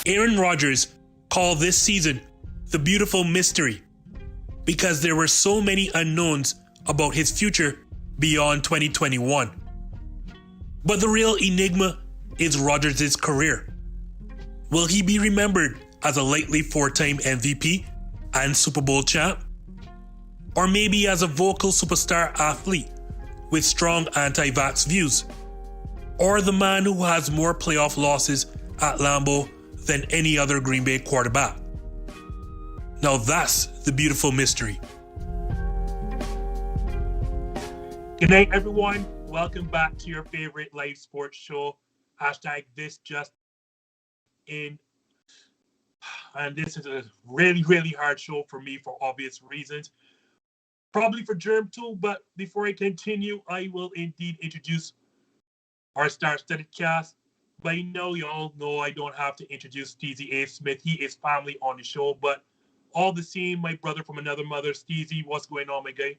Aaron Rodgers called this season the beautiful mystery because there were so many unknowns about his future beyond 2021. But the real enigma is Rodgers' career. Will he be remembered as a likely four-time MVP and Super Bowl champ? Or maybe as a vocal superstar athlete with strong anti-vax views? Or the man who has more playoff losses at Lambeau than any other Green Bay quarterback? Now that's the beautiful mystery. Good night, everyone. Welcome back to your favorite live sports show. #this just in. And this is a really, really hard show for me for obvious reasons. Probably for Jerm too, but before I continue, I will indeed introduce our star-studded cast. By now, you all know I don't have to introduce Steezy A. Smith. He is family on the show, but all the same, my brother from another mother, Steezy, what's going on, my guy?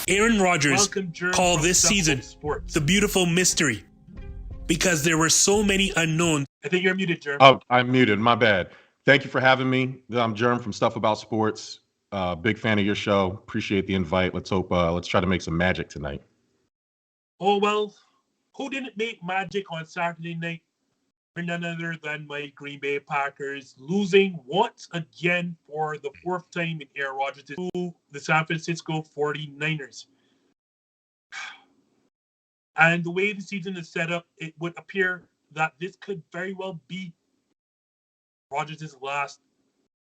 Aaron Rodgers called this season the beautiful mystery because there were so many unknowns. I think you're muted, Jerm. Oh, I'm muted. My bad. Thank you for having me. I'm Jerm from Stuff About Sports. Big fan of your show. Appreciate the invite. Let's try to make some magic tonight. Oh, well, who didn't make magic on Saturday night? For none other than my Green Bay Packers losing once again for the fourth time in Aaron Rodgers to the San Francisco 49ers. And the way the season is set up, it would appear that this could very well be Rodgers' last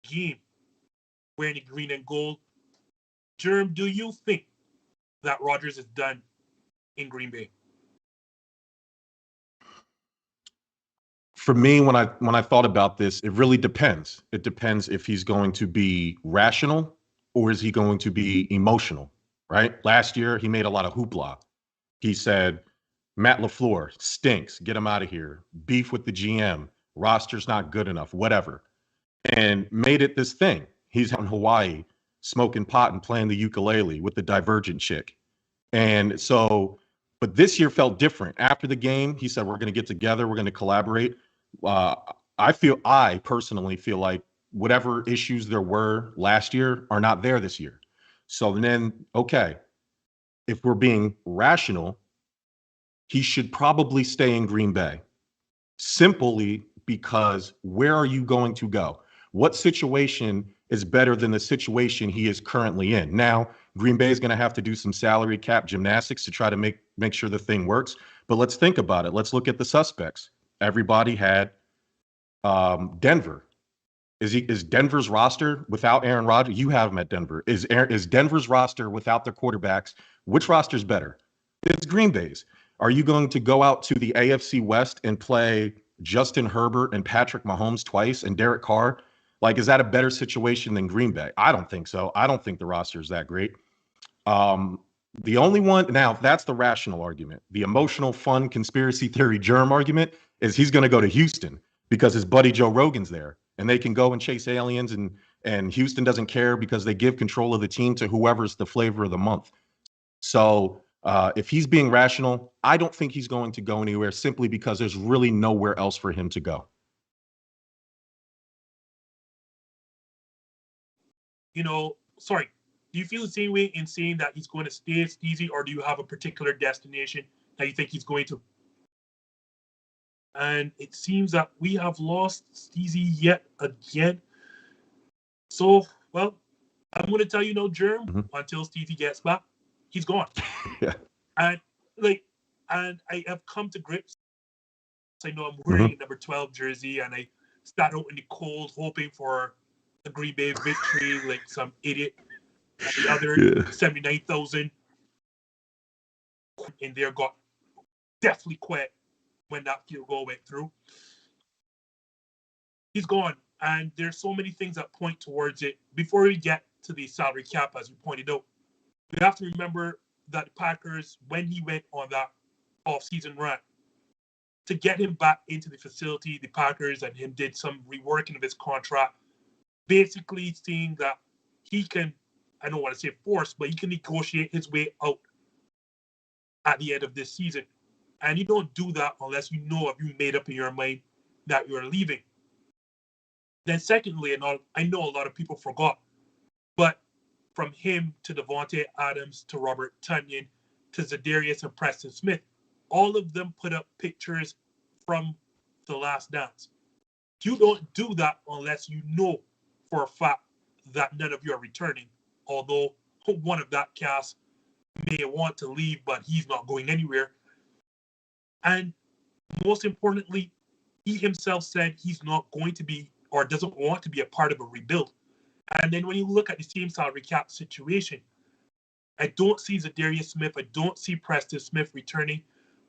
game wearing the green and gold. Jerm, do you think that Rodgers is done in Green Bay? For me, when I thought about this, it really depends. It depends if he's going to be rational or is he going to be emotional, right? Last year, he made a lot of hoopla. He said, Matt LaFleur stinks. Get him out of here. Beef with the GM. Roster's not good enough, whatever. And made it this thing. He's out in Hawaii smoking pot and playing the ukulele with the Divergent chick. And so, but this year felt different. After the game, he said, we're going to get together. We're going to collaborate. I personally feel like whatever issues there were last year are not there this year. So then, okay, if we're being rational, he should probably stay in Green Bay simply because where are you going to go? What situation is better than the situation he is currently in? Now, Green Bay is going to have to do some salary cap gymnastics to try to make sure the thing works. But let's think about it. Let's look at the suspects. Everybody had Denver. Is Denver's roster without Aaron Rodgers? You have him at Denver. Is Denver's roster without their quarterbacks? Which roster's better? It's Green Bay's. Are you going to go out to the AFC West and play Justin Herbert and Patrick Mahomes twice and Derek Carr? Like, is that a better situation than Green Bay? I don't think so. I don't think the roster is that great. The only one, now, that's the rational argument. The emotional, fun, conspiracy theory germ argument is he's going to go to Houston because his buddy Joe Rogan's there. And they can go and chase aliens, and Houston doesn't care because they give control of the team to whoever's the flavor of the month. So if he's being rational, I don't think he's going to go anywhere simply because there's really nowhere else for him to go. Do you feel the same way in saying that he's going to stay at Steezy, or do you have a particular destination that you think he's going to? And it seems that we have lost Steezy yet again. So, well, I'm going to tell you no, Jerm, until Steezy gets back, he's gone. Yeah. And I have come to grips. I know I'm wearing a number 12 jersey, and I start out in the cold hoping for a Green Bay victory like some idiot. And the other 79,000 in there got definitely quit when that field goal went through. He's gone, and there's so many things that point towards it. Before we get to the salary cap, as we pointed out, we have to remember that the Packers, when he went on that off-season run, to get him back into the facility, the Packers and him did some reworking of his contract, basically seeing that he can I don't want to say force, but he can negotiate his way out at the end of this season. And you don't do that unless you know if you made up in your mind that you're leaving. Then secondly, and I know a lot of people forgot, but from him to Devontae Adams to Robert Tonyan to Zadarius and Preston Smith, all of them put up pictures from The Last Dance. You don't do that unless you know for a fact that none of you are returning, although one of that cast may want to leave, but he's not going anywhere. And most importantly, he himself said he's not going to be or doesn't want to be a part of a rebuild. And then when you look at the team salary cap situation, I don't see Zadarius Smith. I don't see Preston Smith returning.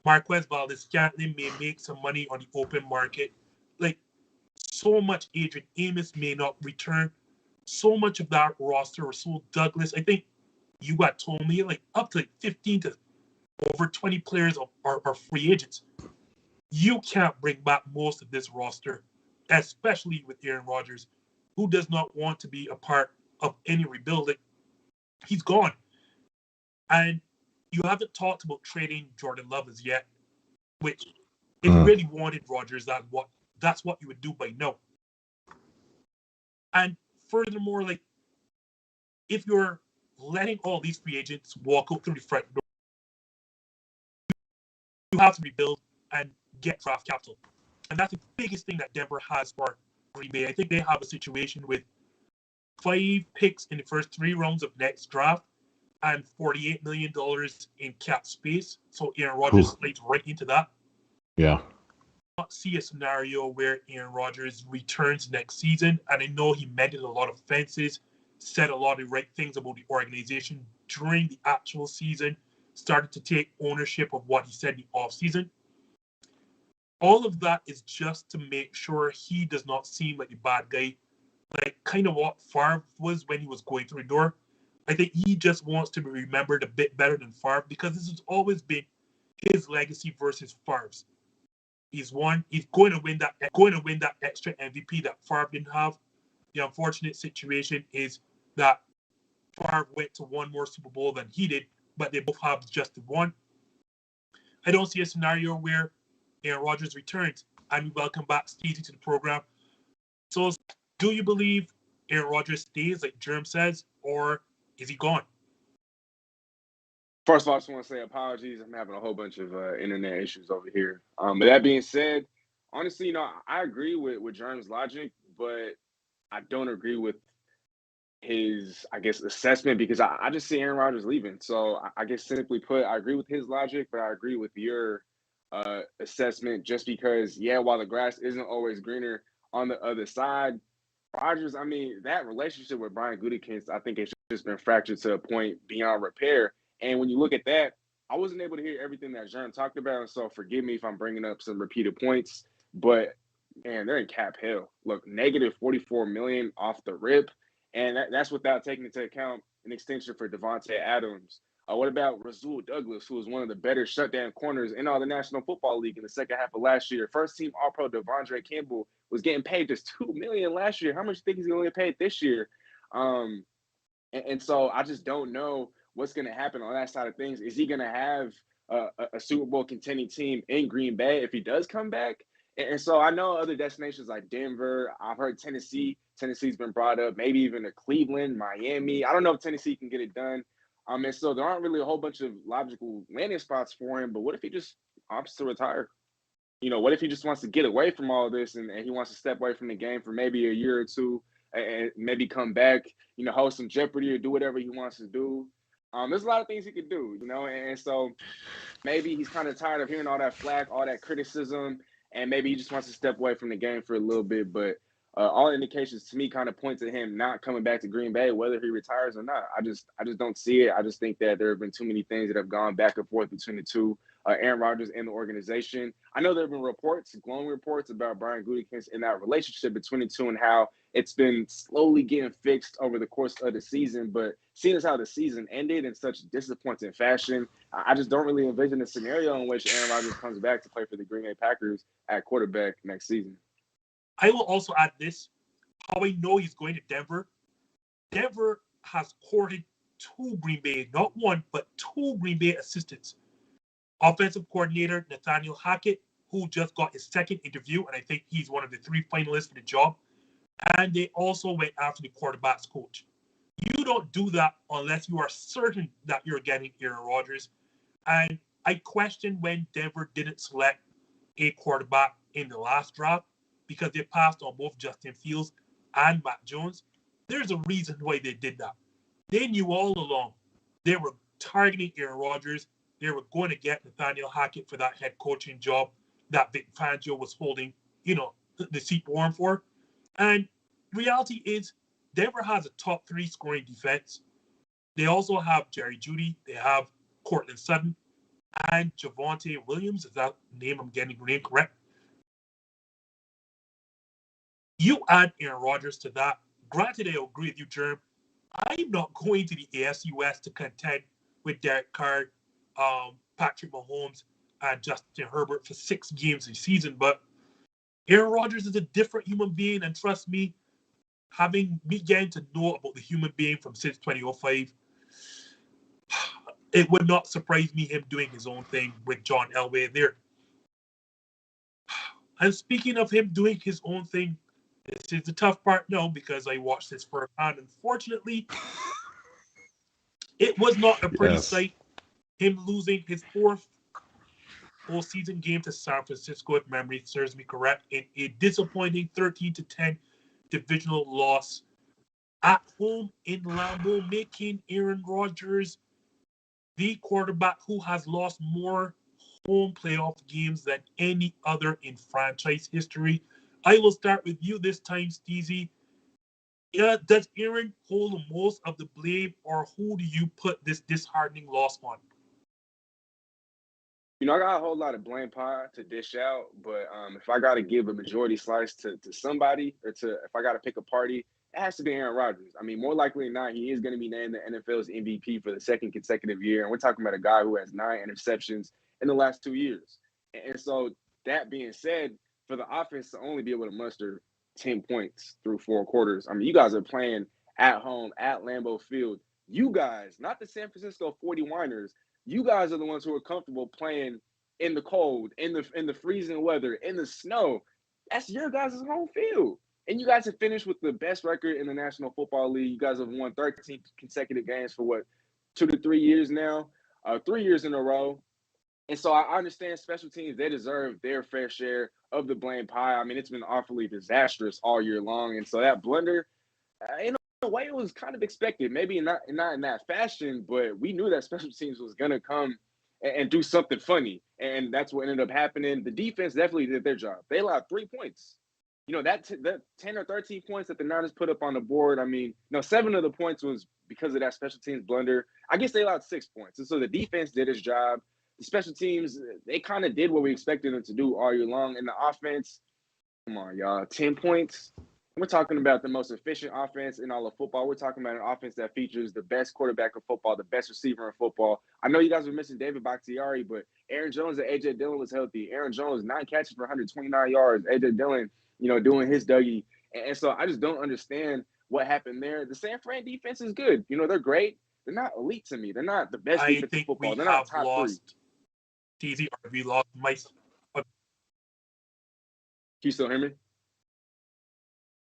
Marquez Valdes-Scantling may make some money on the open market. Like, so much Adrian Amos may not return. So much of that roster, Rasul Douglas, I think you got told me like up to 15 to over 20 players are free agents. You can't bring back most of this roster, especially with Aaron Rodgers, who does not want to be a part of any rebuilding. He's gone. And you haven't talked about trading Jordan Love as yet, which if you really wanted Rodgers, that's what you would do by now. And furthermore, like, if you're letting all these free agents walk out through the front door, you have to rebuild and get draft capital. And that's the biggest thing that Denver has for Green Bay. I think they have a situation with 5 picks in the first 3 rounds of next draft and $48 million in cap space. So Aaron Rodgers slides right into that. Yeah. I don't see a scenario where Aaron Rodgers returns next season. And I know he mended a lot of fences, said a lot of right things about the organization during the actual season, started to take ownership of what he said in the offseason. All of that is just to make sure he does not seem like a bad guy, like kind of what Favre was when he was going through the door. I think he just wants to be remembered a bit better than Favre because this has always been his legacy versus Favre's. He's going to win that extra MVP that Favre didn't have. The unfortunate situation is that Favre went to one more Super Bowl than he did, but they both have just the one. I don't see a scenario where Aaron Rodgers returns. And we welcome back Steezy to the program. So, do you believe Aaron Rodgers stays, like Jerm says, or is he gone? First of all, I just want to say apologies. I'm having a whole bunch of internet issues over here. But that being said, honestly, I agree with Jerm's logic, but I don't agree with his, I guess, assessment because I just see Aaron Rodgers leaving. So I guess simply put, I agree with his logic, but I agree with your assessment just because, while the grass isn't always greener on the other side, Rodgers, I mean, that relationship with Brian Gutekunst, I think it's just been fractured to a point beyond repair. And when you look at that, I wasn't able to hear everything that Jerm talked about, so forgive me if I'm bringing up some repeated points. But, man, they're in cap hell. Look, negative $44 million off the rip, and that's without taking into account an extension for Devontae Adams. What about Rasul Douglas, who was one of the better shutdown corners in all the National Football League in the second half of last year? First-team All-Pro Devondre Campbell was getting paid just $2 million last year. How much do you think he's going to get paid this year? And so I just don't know what's going to happen on that side of things. Is he going to have a Super Bowl contending team in Green Bay if he does come back? And so I know other destinations like Denver. I've heard Tennessee. Tennessee's been brought up. Maybe even to Cleveland, Miami. I don't know if Tennessee can get it done. And so there aren't really a whole bunch of logical landing spots for him. But what if he just opts to retire? What if he just wants to get away from all this and he wants to step away from the game for maybe a year or two and maybe come back, host some Jeopardy or do whatever he wants to do. There's a lot of things he could do, and so maybe he's kind of tired of hearing all that flack, all that criticism, and maybe he just wants to step away from the game for a little bit. But all indications to me kind of point to him not coming back to Green Bay, whether he retires or not. I just don't see it. I just think that there have been too many things that have gone back and forth between the two, Aaron Rodgers and the organization. I know there have been glowing reports about Brian Gutekunst and that relationship between the two and how it's been slowly getting fixed over the course of the season. But seeing as how the season ended in such disappointing fashion, I just don't really envision a scenario in which Aaron Rodgers comes back to play for the Green Bay Packers at quarterback next season. I will also add this. How I know he's going to Denver. Denver has courted two Green Bay, not one, but two Green Bay assistants. Offensive coordinator Nathaniel Hackett, who just got his second interview, and I think he's one of the three finalists for the job. And they also went after the quarterback's coach. You don't do that unless you are certain that you're getting Aaron Rodgers. And I question when Denver didn't select a quarterback in the last draft because they passed on both Justin Fields and Matt Jones. There's a reason why they did that. They knew all along they were targeting Aaron Rodgers. They were going to get Nathaniel Hackett for that head coaching job that Vic Fangio was holding, the seat warm for. And reality is, Denver has a top 3 scoring defense. They also have Jerry Jeudy. They have Cortland Sutton and Javonte Williams. Is that name I'm getting name correct? You add Aaron Rodgers to that. Granted, I agree with you, Jerm. I'm not going to the AFC West to contend with Derek Carr, Patrick Mahomes, and Justin Herbert for 6 games a season. But Aaron Rodgers is a different human being, and trust me, having me getting to know about the human being from since 2005, it would not surprise me him doing his own thing with John Elway there. And speaking of him doing his own thing, this is the tough part now because I watched this firsthand. Unfortunately, it was not a pretty sight. Him losing his 4th whole season game to San Francisco, if memory serves me correct, in a disappointing 13-10 divisional loss at home in Lambeau, making Aaron Rodgers the quarterback who has lost more home playoff games than any other in franchise history. I will start with you this time, Steezy. Does Aaron hold most of the blame, or who do you put this disheartening loss on? I got a whole lot of blame pie to dish out, but if I got to give a majority slice to somebody, or if I got to pick a party, it has to be Aaron Rodgers. I mean, more likely than not, he is going to be named the NFL's MVP for the 2nd consecutive year, and we're talking about a guy who has 9 interceptions in the last 2 years. And so that being said, for the offense to only be able to muster 10 points through 4 quarters, I mean, you guys are playing at home at Lambeau Field. You guys, not the San Francisco 49ers, you guys are the ones who are comfortable playing in the cold, in the freezing weather, in the snow. That's your guys' home field. And you guys have finished with the best record in the National Football League. You guys have won 13 consecutive games for 2 to 3 years now, 3 years in a row. And so I understand special teams, they deserve their fair share of the blame pie. I mean, it's been awfully disastrous all year long. And so that blunder, in a way, it was kind of expected. Maybe not in that fashion, but we knew that special teams was going to come and do something funny. And that's what ended up happening. The defense definitely did their job. They allowed 3 points. That 10 or 13 points that the Niners put up on the board, I mean, 7 of the points was because of that special teams blunder. I guess they allowed 6 points. And so the defense did its job. The special teams, they kind of did what we expected them to do all year long. And the offense, come on, y'all, 10 points. We're talking about the most efficient offense in all of football. We're talking about an offense that features the best quarterback in football, the best receiver in football. I know you guys were missing David Bakhtiari, but Aaron Jones and A.J. Dillon was healthy. Aaron Jones, 9 catches for 129 yards. A.J. Dillon, doing his Dougie. And so I just don't understand what happened there. The San Fran defense is good. They're great. They're not elite to me. They're not the best defense in football. They're not top 3. Steezy, or we lost Mike. Can you still hear me?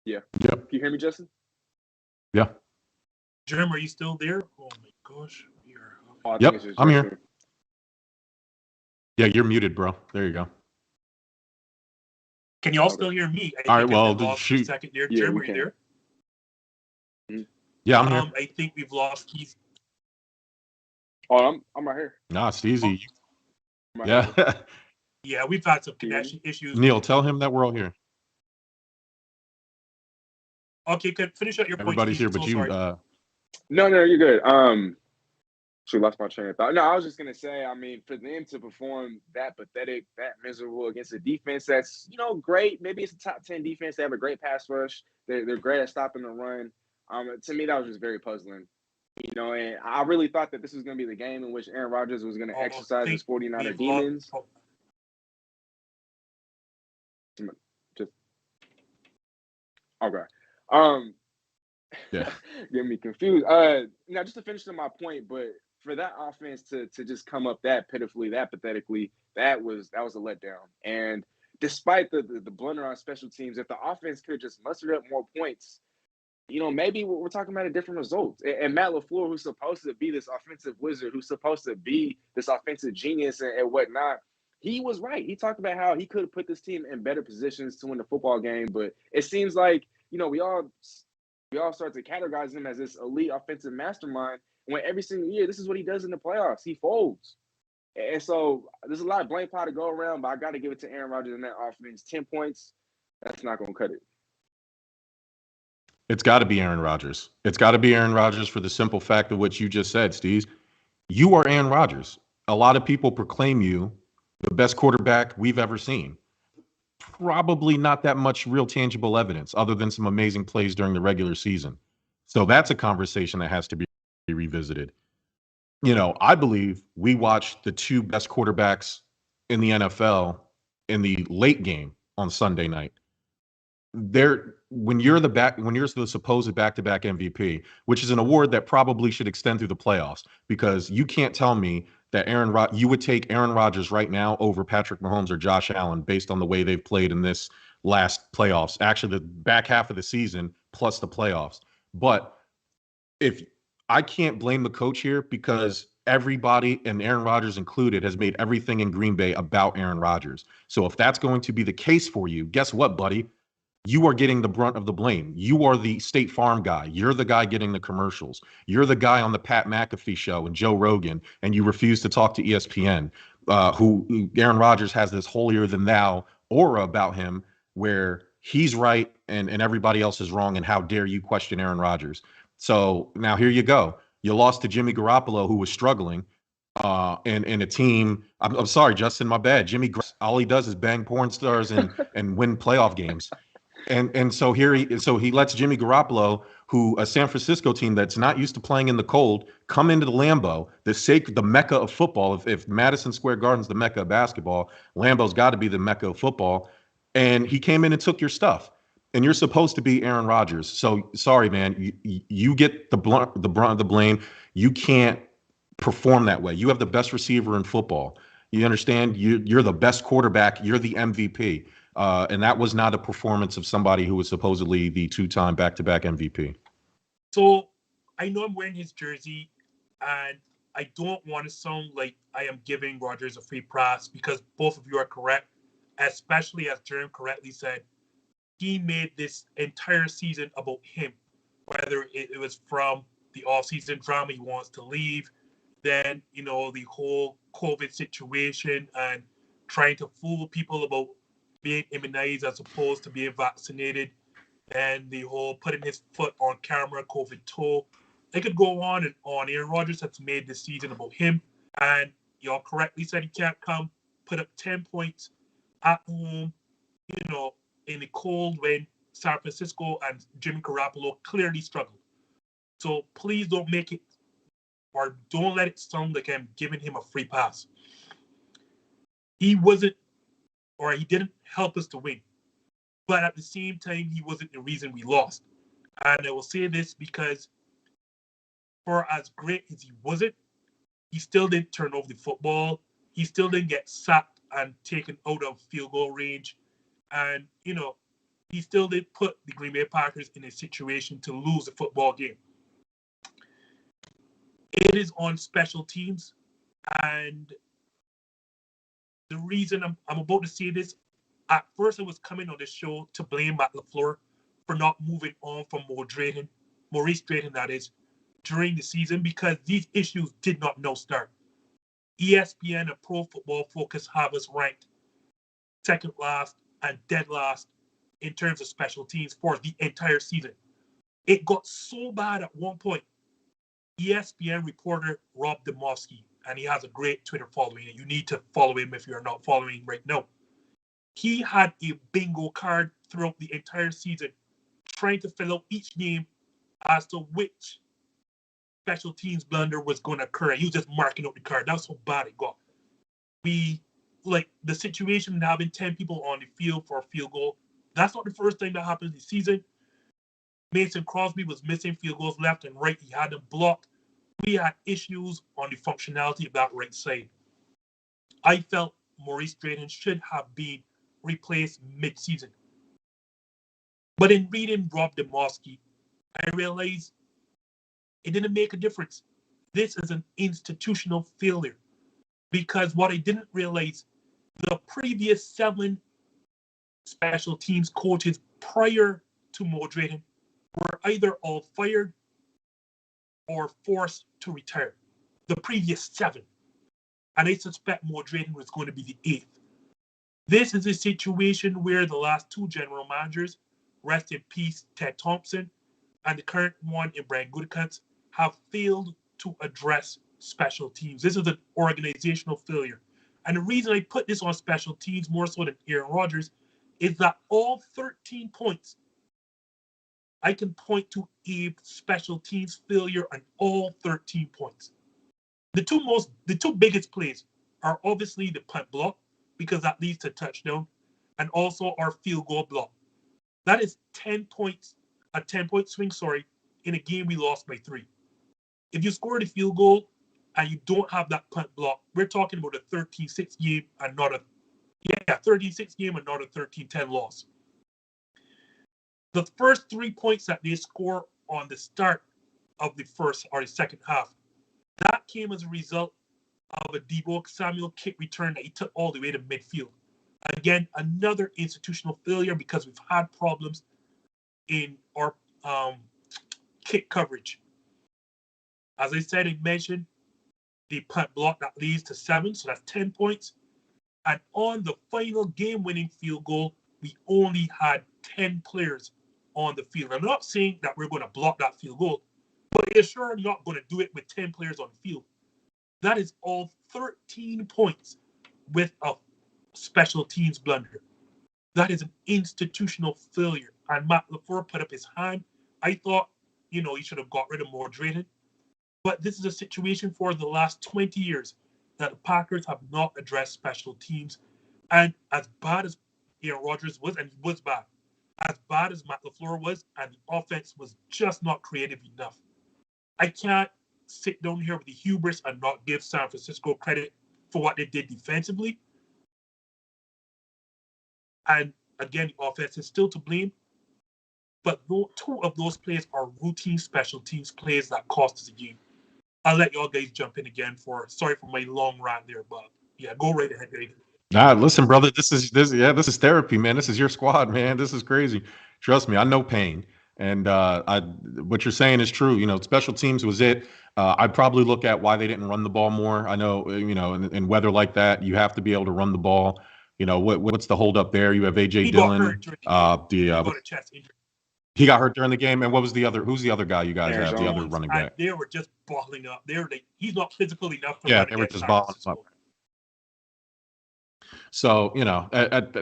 Yeah. Yep. Can you hear me, Justin? Yeah. Jerm, are you still there? Oh my gosh. Yep, I'm here. Yeah, you're muted, bro. There you go. Can you all still hear me? All right, well, shoot. Second there. Yeah, Jerm, are you there? Mm-hmm. Yeah, I'm here. I think we've lost Keith. Oh, I'm right here. Nah, Steezy. Yeah. Yeah, we've had some connection issues. Neil, tell him that we're all here. Okay, good. Finish out your point. Everybody's here, but you. No, you're good. She lost my train of thought. No, I was just gonna say, I mean, for them to perform that pathetic, that miserable against a defense that's great. Maybe it's a top 10 defense. They have a great pass rush. They're great at stopping the run. To me, that was just very puzzling. And I really thought that this was gonna be the game in which Aaron Rodgers was gonna exercise his 49er demons. Just okay. Yeah. Get me confused. Now just to finish on my point, but for that offense to just come up that pitifully, that pathetically, that was a letdown. And despite the blunder on special teams, if the offense could just muster up more points, maybe we're talking about a different result. And Matt LaFleur, who's supposed to be this offensive wizard, who's supposed to be this offensive genius and whatnot, he was right. He talked about how he could have put this team in better positions to win the football game, but it seems like we all start to categorize him as this elite offensive mastermind when every single year this is what he does in the playoffs. He folds. And so there's a lot of blame pie to go around, but I got to give it to Aaron Rodgers in that offense. 10 points, that's not going to cut it. It's got to be Aaron Rodgers. It's got to be Aaron Rodgers for the simple fact of what you just said, Steve. You are Aaron Rodgers. A lot of people proclaim you the best quarterback we've ever seen. Probably not that much real tangible evidence other than some amazing plays during the regular season. So that's a conversation that has to be revisited. I believe we watched the two best quarterbacks in the NFL in the late game on Sunday night. When you're the supposed back-to-back MVP, which is an award that probably should extend through the playoffs, because you can't tell me that you would take Aaron Rodgers right now over Patrick Mahomes or Josh Allen based on the way they've played in this last playoffs. Actually, the back half of the season plus the playoffs. But if I can't blame the coach here, because everybody, and Aaron Rodgers included, has made everything in Green Bay about Aaron Rodgers. So if that's going to be the case for you, guess what, buddy? You are getting the brunt of the blame. You are the State Farm guy. You're the guy getting the commercials. You're the guy on the Pat McAfee show and Joe Rogan, and you refuse to talk to ESPN, who Aaron Rodgers has this holier-than-thou aura about him where he's right and everybody else is wrong, and how dare you question Aaron Rodgers. So now here you go. You lost to Jimmy Garoppolo, who was struggling, and a team. I'm sorry, Justin, my bad. All he does is bang porn stars and win playoff games. And so he lets Jimmy Garoppolo, who a San Francisco team that's not used to playing in the cold, come into the Lambeau, the mecca of football. If Madison Square Garden's the mecca of basketball, Lambeau's got to be the mecca of football. And he came in and took your stuff. And you're supposed to be Aaron Rodgers. So sorry, man, you get the brunt of the blame. You can't perform that way. You have the best receiver in football. You understand? You're the best quarterback. You're the MVP. And that was not a performance of somebody who was supposedly the two-time back-to-back MVP. So I know I'm wearing his jersey, and I don't want to sound like I am giving Rodgers a free pass, because both of you are correct, especially as Jerm correctly said. He made this entire season about him, whether it was from the off-season drama, he wants to leave, then, the whole COVID situation and trying to fool people about being immunized as opposed to being vaccinated, and the whole putting his foot on camera, COVID toe. It could go on and on. Aaron Rodgers has made this season about him, and y'all correctly said he can't come put up 10 points at home, in the cold when San Francisco and Jimmy Garoppolo clearly struggled. So please don't make it, or don't let it sound like I'm giving him a free pass. He didn't help us to win. But at the same time, he wasn't the reason we lost. And I will say this because for as great as he wasn't, he still didn't turn over the football. He still didn't get sacked and taken out of field goal range. And, he still did put the Green Bay Packers in a situation to lose a football game. It is on special teams. And the reason I'm about to say this, at first I was coming on this show to blame Matt LaFleur for not moving on from Maurice Drayton, that is, during the season, because these issues did not now start. ESPN and Pro Football Focus have us ranked second last and dead last in terms of special teams for the entire season. It got so bad at one point. ESPN reporter Rob Demovsky, and he has a great Twitter following, and you need to follow him if you're not following him right now. He had a bingo card throughout the entire season, trying to fill out each game as to which special teams blunder was going to occur. He was just marking out the card. That's how bad it got. The situation having 10 people on the field for a field goal, that's not the first time that happens this season. Mason Crosby was missing field goals left and right. He had them blocked. We had issues on the functionality of that right side. I felt Maurice Drayton should have been replaced mid-season. But in reading Rob Demoski, I realized it didn't make a difference. This is an institutional failure. Because what I didn't realize, the previous 7 special teams coaches prior to Mo Drayton were either all fired or forced to retire. The previous 7. And I suspect Mo Drayton was going to be the 8th. This is a situation where the last 2 general managers, rest in peace Ted Thompson, and the current one in Brian Gutekunst, have failed to address special teams. This is an organizational failure. And the reason I put this on special teams more so than Aaron Rodgers is that all 13 points, I can point to a special teams failure on all 13 points. The two biggest plays are obviously the punt block, because that leads to touchdown, and also our field goal block. That is 10 points, a 10-point swing, in a game we lost by 3. If you score the field goal and you don't have that punt block, we're talking about a 13-6 game and not a 13-6 game and not a 13-10 loss. The first 3 points that they score on the start of the first or the second half, that came as a result of a Deebo Samuel kick return that he took all the way to midfield. Again, another institutional failure because we've had problems in our kick coverage. As I said, I mentioned the punt block that leads to 7, so that's 10 points. And on the final game-winning field goal, we only had 10 players on the field. I'm not saying that we're going to block that field goal, but you're sure not going to do it with 10 players on the field. That is all 13 points with a special teams blunder. That is an institutional failure. And Matt LaFleur put up his hand. I thought, he should have got rid of Mo Drayton. But this is a situation for the last 20 years that the Packers have not addressed special teams. And as bad as Aaron Rodgers was, and he was bad as Matt LaFleur was, and the offense was just not creative enough. I can't sit down here with the hubris and not give San Francisco credit for what they did defensively. And again, the offense is still to blame. But 2 of those plays are routine special teams plays that cost us a game. I'll let y'all guys jump in again sorry for my long rant there, but yeah, go right ahead, Reid. Nah, listen, brother, this is therapy, man. This is your squad, man. This is crazy. Trust me, I know pain. And what you're saying is true. Special teams was it. I'd probably look at why they didn't run the ball more. I know, in weather like that, you have to be able to run the ball. What's the holdup there? You have AJ Dillon. He got a chest injury. He got hurt during the game. And what was the other? Who's the other guy you guys have? The other running back. They were just balling up. He's not physical enough. Yeah, they were just balling up. So,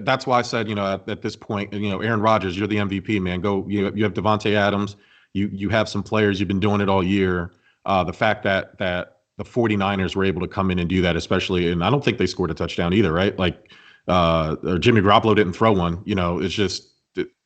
that's why I said, at this point, Aaron Rodgers, you're the MVP, man. Go. You have Devontae Adams. You have some players. You've been doing it all year. The fact that the 49ers were able to come in and do that, especially, and I don't think they scored a touchdown either, right? Like Jimmy Garoppolo didn't throw one. It's just.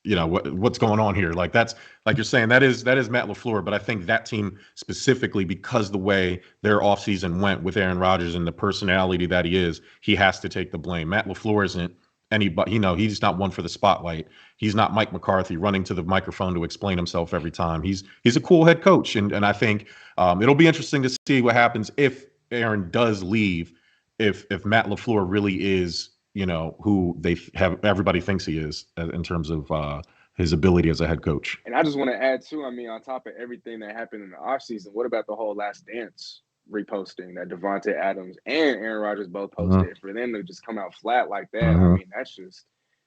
What's going on here? Like that's like you're saying that is Matt LaFleur, but I think that team specifically because the way their offseason went with Aaron Rodgers and the personality that he is, he has to take the blame. Matt LaFleur isn't anybody, he's not one for the spotlight. He's not Mike McCarthy running to the microphone to explain himself every time. He's a cool head coach, and I think it'll be interesting to see what happens if Aaron does leave, if Matt LaFleur really is who they have everybody thinks he is in terms of his ability as a head coach. And I just want to add too, on top of everything that happened in the offseason, what about the whole Last Dance reposting that Devontae Adams and Aaron Rodgers both posted? Mm-hmm. For them to just come out flat like that, mm-hmm. That's just,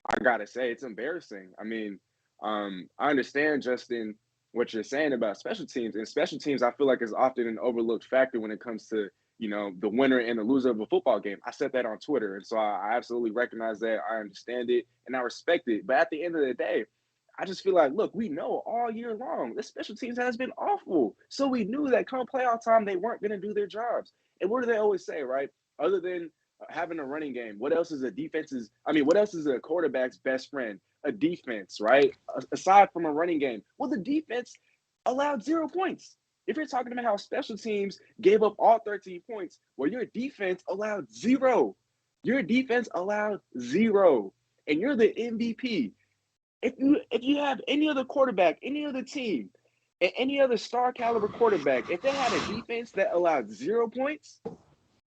I gotta say, it's embarrassing. I understand, Justin, what you're saying about special teams. And special teams, I feel like, is often an overlooked factor when it comes to the winner and the loser of a football game. I said that on Twitter. And so I absolutely recognize that. I understand it and I respect it. But at the end of the day, I just feel like, look, we know all year long, the special teams has been awful. So we knew that come playoff time, they weren't going to do their jobs. And what do they always say, right? Other than having a running game. What else is what else is a quarterback's best friend? A defense, right? Aside from a running game. Well, the defense allowed 0 points. If you're talking about how special teams gave up all 13 points, well, your defense allowed 0. Your defense allowed 0. And you're the MVP. If you have any other quarterback, any other team, and any other star caliber quarterback, if they had a defense that allowed 0 points,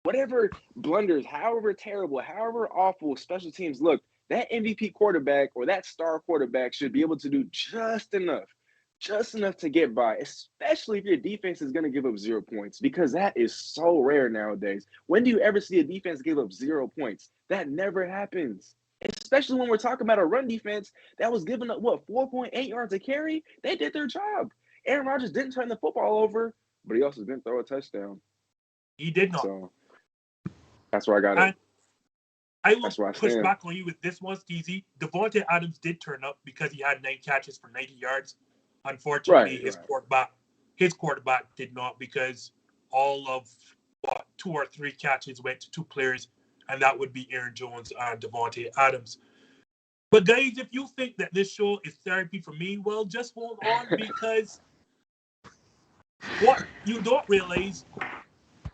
whatever blunders, however terrible, however awful special teams look, that MVP quarterback or that star quarterback should be able to do just enough to get by, especially if your defense is going to give up 0 points, because that is so rare nowadays. When do you ever see a defense give up 0 points? That never happens. Especially when we're talking about a run defense that was giving up, 4.8 yards a carry? They did their job. Aaron Rodgers didn't turn the football over, but he also didn't throw a touchdown. He did not. So that's where I got it. I will push back on you with this one, Steezy. Davante Adams did turn up because he had 9 catches for 90 yards. Unfortunately, his quarterback did not, because all of 2 or 3 catches went to 2 players, and that would be Aaron Jones and Davante Adams. But guys, if you think that this show is therapy for me, well, just hold on, because what you don't realize,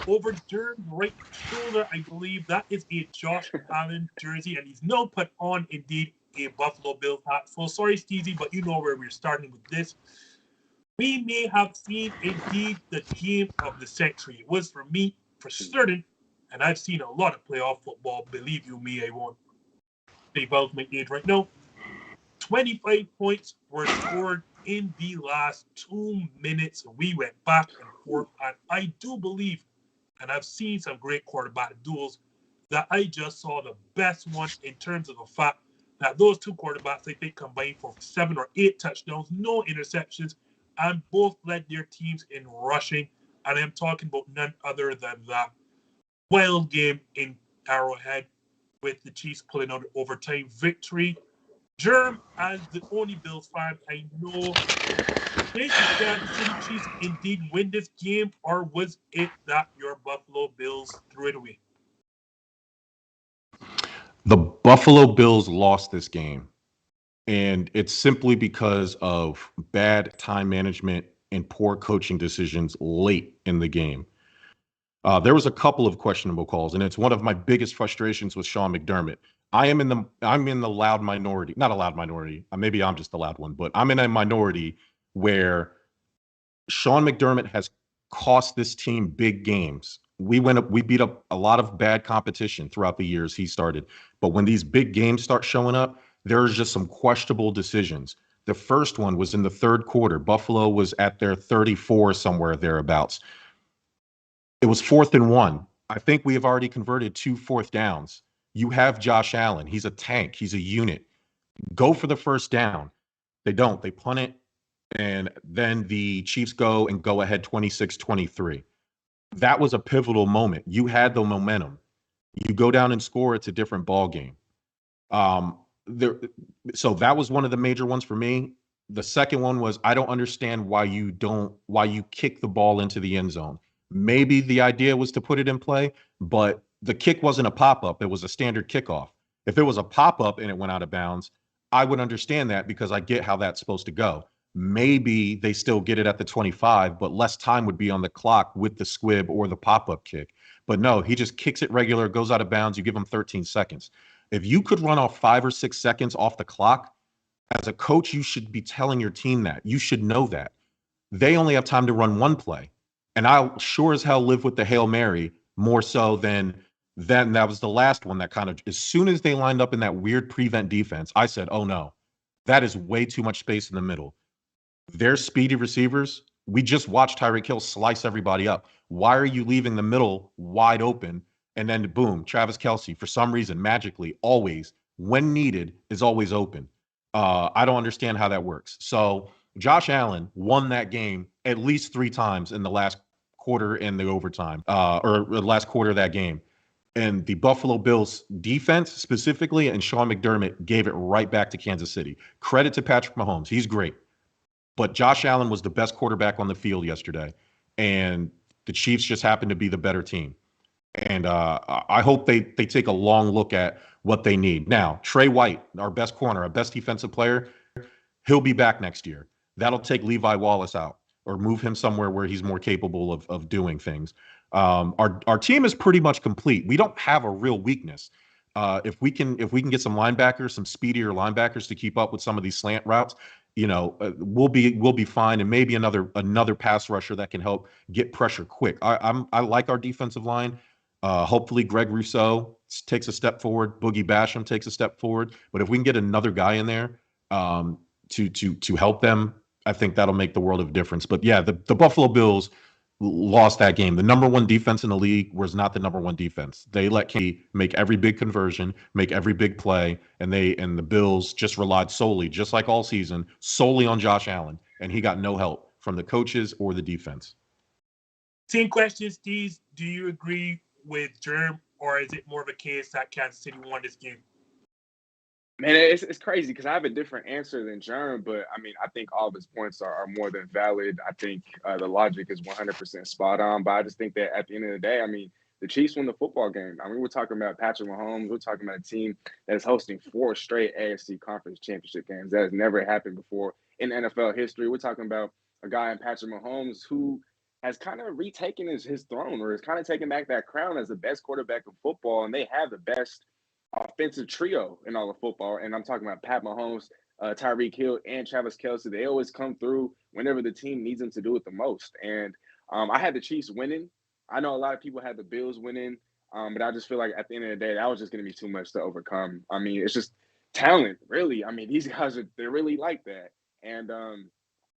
over Jerm's right shoulder, I believe that is a Josh Allen jersey, and he's now put on, indeed, a Buffalo Bills hat. So sorry, Steezy, but you know where we're starting with this. We may have seen, indeed, the game of the century. It was for me, for certain, and I've seen a lot of playoff football. Believe you me, I won't divulge my age right now. 25 points were scored in the last 2 minutes. We went back and forth, and I do believe, and I've seen some great quarterback duels, that I just saw the best one in terms of the fact that those 2 quarterbacks, I think, combined for 7 or 8 touchdowns, no interceptions, and both led their teams in rushing. And I'm talking about none other than that wild game in Arrowhead, with the Chiefs pulling out an overtime victory. Jerm, as the only Bills fan I know, did the Kansas City Chiefs indeed win this game, or was it that your Buffalo Bills threw it away? The Buffalo Bills lost this game, and it's simply because of bad time management and poor coaching decisions late in the game. There was a couple of questionable calls, and it's one of my biggest frustrations with Sean McDermott. I'm in the loud minority, not a loud minority. Maybe I'm just the loud one, but I'm in a minority where Sean McDermott has cost this team big games. We beat up a lot of bad competition throughout the years he started. But when these big games start showing up, there's just some questionable decisions. The first one was in the 3rd quarter. Buffalo was at their 34, somewhere thereabouts. It was 4th and 1. I think we have already converted 2 4th downs. You have Josh Allen. He's a tank. He's a unit. Go for the first down. They don't. They punt it, and then the Chiefs go ahead 26-23. That was a pivotal moment. You had the momentum. You go down and score, it's a different ball game. So that was one of the major ones for me. The second one was, I don't understand why you kick the ball into the end zone. Maybe the idea was to put it in play, but the kick wasn't a pop-up. It was a standard kickoff. If it was a pop-up and it went out of bounds, I would understand that, because I get how that's supposed to go. Maybe they still get it at the 25, but less time would be on the clock with the squib or the pop-up kick. But no, he just kicks it regular, goes out of bounds. You give him 13 seconds. If you could run off 5 or 6 seconds off the clock, as a coach, you should be telling your team that. You should know that. They only have time to run one play. And I'll sure as hell live with the Hail Mary more so than that was the last one that kind of, as soon as they lined up in that weird prevent defense, I said, oh no, that is way too much space in the middle. They're speedy receivers. We just watched Tyreek Hill slice everybody up. Why are you leaving the middle wide open? And then boom, Travis Kelce, for some reason, magically, always, when needed, is always open. I don't understand how that works. So Josh Allen won that game at least 3 times in the last quarter in the overtime, or the last quarter of that game. And the Buffalo Bills defense specifically, and Sean McDermott gave it right back to Kansas City. Credit to Patrick Mahomes. He's great. But Josh Allen was the best quarterback on the field yesterday. And the Chiefs just happened to be the better team. And I hope they take a long look at what they need. Now, Trey White, our best corner, our best defensive player, he'll be back next year. That'll take Levi Wallace out or move him somewhere where he's more capable of doing things. Our team is pretty much complete. We don't have a real weakness. If we can get some linebackers, some speedier linebackers to keep up with some of these slant routes, we'll be fine, and maybe another pass rusher that can help get pressure quick. I like our defensive line. Hopefully, Greg Rousseau takes a step forward. Boogie Basham takes a step forward. But if we can get another guy in there to help them, I think that'll make the world of difference. But yeah, the Buffalo Bills lost that game. The number one defense in the league was not the number one defense. They let Kenny make every big conversion, make every big play, and the Bills just relied solely, just like all season, solely on Josh Allen, and he got no help from the coaches or the defense. Same question, Steve. Do you agree with Jerm, or is it more of a case that Kansas City won this game? Man, it's crazy because I have a different answer than Jerm, but I mean, I think all of his points are more than valid. I think the logic is 100% spot on, but I just think that at the end of the day, I mean, the Chiefs won the football game. I mean, we're talking about Patrick Mahomes. We're talking about a team that is hosting 4 straight AFC Conference Championship games. That has never happened before in NFL history. We're talking about a guy in Patrick Mahomes who has kind of retaken his throne, or has kind of taken back that crown as the best quarterback of football, and they have the best offensive trio in all of football. And I'm talking about Pat Mahomes, Tyreek Hill, and Travis Kelce. They always come through whenever the team needs them to do it the most. And I had the Chiefs winning. I know a lot of people had the Bills winning, but I just feel like at the end of the day, that was just going to be too much to overcome. I mean, it's just talent, really. I mean, these guys they're really like that. And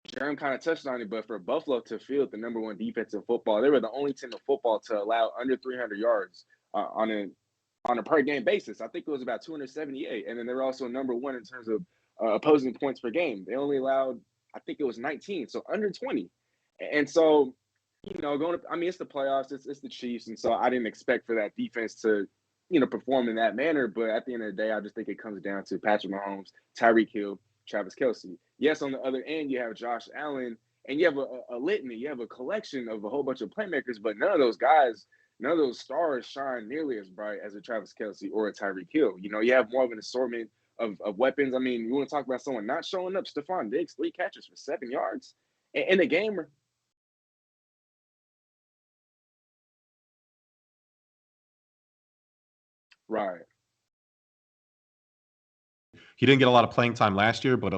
Jerem kind of touched on it, but for Buffalo to field the number one defense in football, they were the only team in football to allow under 300 yards on a per game basis. I think it was about 278. And then they're also number one in terms of opposing points per game. They only allowed, I think it was 19, so under 20. And so, it's the playoffs, it's the Chiefs. And so I didn't expect for that defense to, perform in that manner. But at the end of the day, I just think it comes down to Patrick Mahomes, Tyreek Hill, Travis Kelce. Yes, on the other end, you have Josh Allen, and you have a litany, you have a collection of a whole bunch of playmakers, but none of those stars shine nearly as bright as a Travis Kelce or a Tyreek Hill. You have more of an assortment of weapons. I mean, you want to talk about someone not showing up? Stephon Diggs, 3 catches for 7 yards in a game. Right. He didn't get a lot of playing time last year, but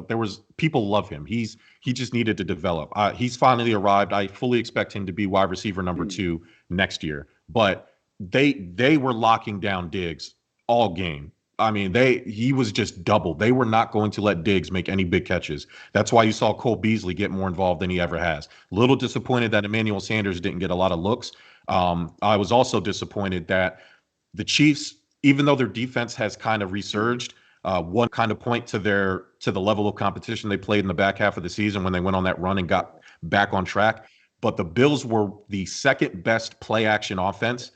people love him. He just needed to develop. He's finally arrived. I fully expect him to be wide receiver number 2 next year. But they were locking down Diggs all game. I mean, he was just doubled. They were not going to let Diggs make any big catches. That's why you saw Cole Beasley get more involved than he ever has. A little disappointed that Emmanuel Sanders didn't get a lot of looks. I was also disappointed that the Chiefs, even though their defense has kind of resurged, one kind of point to the level of competition they played in the back half of the season when they went on that run and got back on track. But the Bills were the second best play action offense,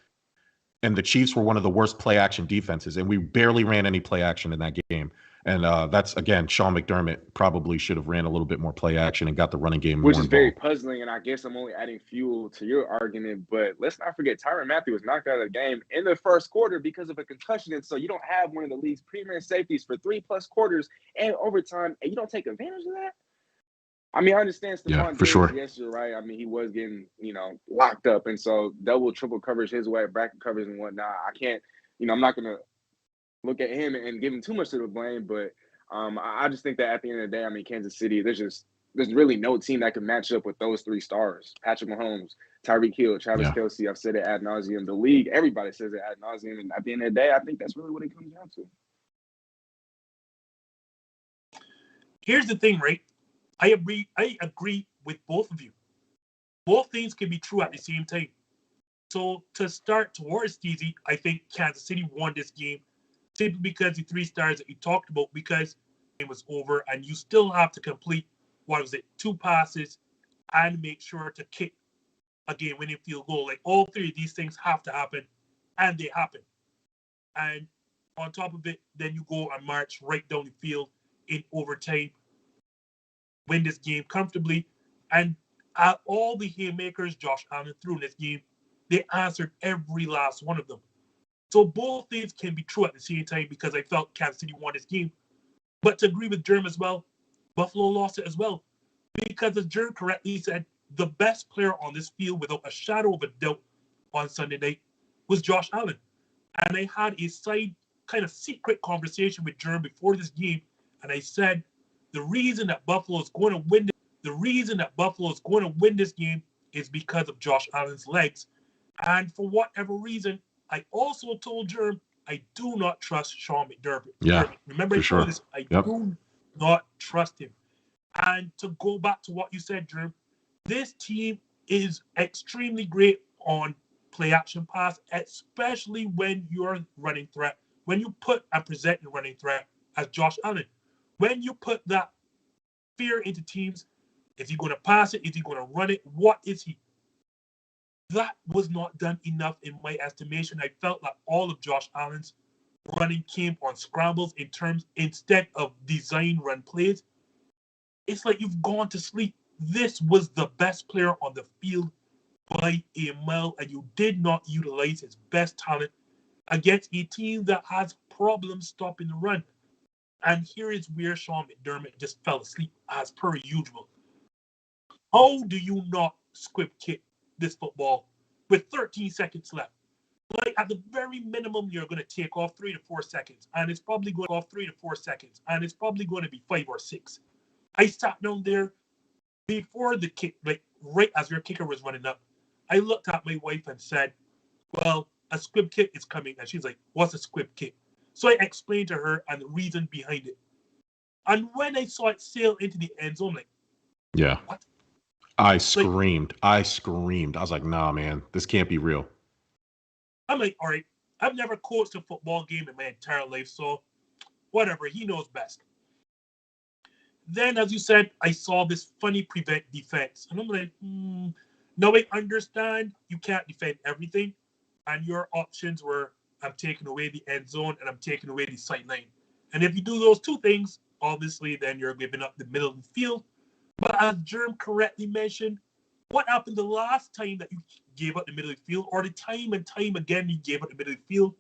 and the Chiefs were one of the worst play action defenses, and we barely ran any play action in that game. And that's, again, Sean McDermott probably should have ran a little bit more play action and got the running game more Which is involved. very puzzling, and I guess I'm only adding fuel to your argument. But let's not forget, Tyrann Mathieu was knocked out of the game in the first quarter because of a concussion. And so you don't have one of the league's premier safeties for 3+ quarters and overtime, and you don't take advantage of that? I mean, I understand Stephon for Diggs. sure. Yes, you're right. I mean, he was getting, locked up. And so double, triple coverage his way, bracket coverage and whatnot. I can't, I'm not going to look at him and give him too much of the blame. But I just think that at the end of the day, I mean, Kansas City, there's really no team that can match up with those 3 stars: Patrick Mahomes, Tyreek Hill, Travis Kelce. I've said it ad nauseum. The league, everybody says it ad nauseum. And at the end of the day, I think that's really what it comes down to. Here's the thing, right? I agree with both of you. Both things can be true at the same time. So to start towards Steezy, I think Kansas City won this game simply because the 3 stars that you talked about, because it was over and you still have to complete, 2 passes and make sure to kick a game-winning field goal. Like, all 3 of these things have to happen, and they happen. And on top of it, then you go and march right down the field in overtime, win this game comfortably. And all the haymakers Josh Allen threw in this game They answered every last one of them. So both things can be true at the same time because I felt Kansas City won this game. But to agree with Jerm as well, Buffalo lost it as well. Because as Jerm correctly said, the best player on this field without a shadow of a doubt on Sunday night was Josh Allen. And I had a side kind of secret conversation with Jerm before this game. And I said, the reason that Buffalo is going to win this game is because of Josh Allen's legs. And for whatever reason, I also told Jerm I do not trust Sean McDermott. Yeah, Remember I told you this? I do not trust him. And to go back to what you said, Jerm, this team is extremely great on play action pass, especially when you're running threat. When you put and present your running threat as Josh Allen, when you put that fear into teams, is he going to pass it? Is he going to run it? What is he? That was not done enough in my estimation. I felt like all of Josh Allen's running came on scrambles instead of design run plays. It's like you've gone to sleep. This was the best player on the field by a mile, and you did not utilize his best talent against a team that has problems stopping the run. And here is where Sean McDermott just fell asleep as per usual. How do you not squib kick this football with 13 seconds left? Like at the very minimum, you're going to take off 3 to 4 seconds, and it's probably going to be 5 or 6. I sat down there before the kick, like right as your kicker was running up. I looked at my wife and said, well, a squib kick is coming. And she's like, what's a squib kick? So I explained to her and the reason behind it. And when I saw it sail into the end zone, I'm like, yeah. What? I screamed. I was like, nah, man, this can't be real. I'm like, all right, I've never coached a football game in my entire life, so whatever, he knows best. Then, as you said, I saw this funny prevent defense. And I'm like, now I understand you can't defend everything. And your options were, I'm taking away the end zone and I'm taking away the sideline. And if you do those two things, obviously, then you're giving up the middle of the field. But as Jerm correctly mentioned, what happened the last time that you gave up the middle of the field, or the time and time again you gave up the middle of the field?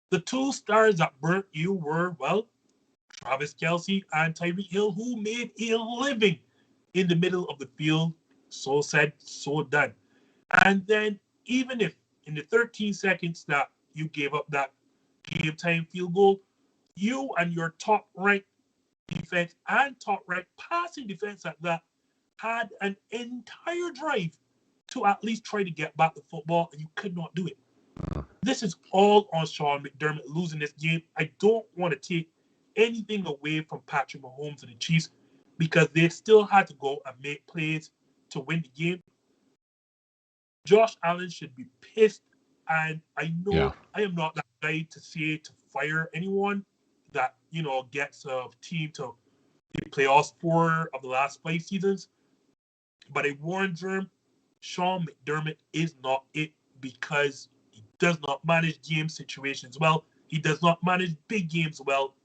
The two stars that burnt you were, well, Travis Kelce and Tyreek Hill, who made a living in the middle of the field. So said, so done. And then even if in the 13 seconds that you gave up that game time field goal, you and your top-ranked defense and top-ranked passing defense at that had an entire drive to at least try to get back the football, and you could not do it. This is all on Sean McDermott losing this game. I don't want to take anything away from Patrick Mahomes and the Chiefs because they still had to go and make plays to win the game. Josh Allen should be pissed, and I know I am not that guy to say to fire anyone that, gets a team to the playoffs 4 of the last 5 seasons. But I warned Jerm, Sean McDermott is not it because he does not manage game situations well. He does not manage big games well.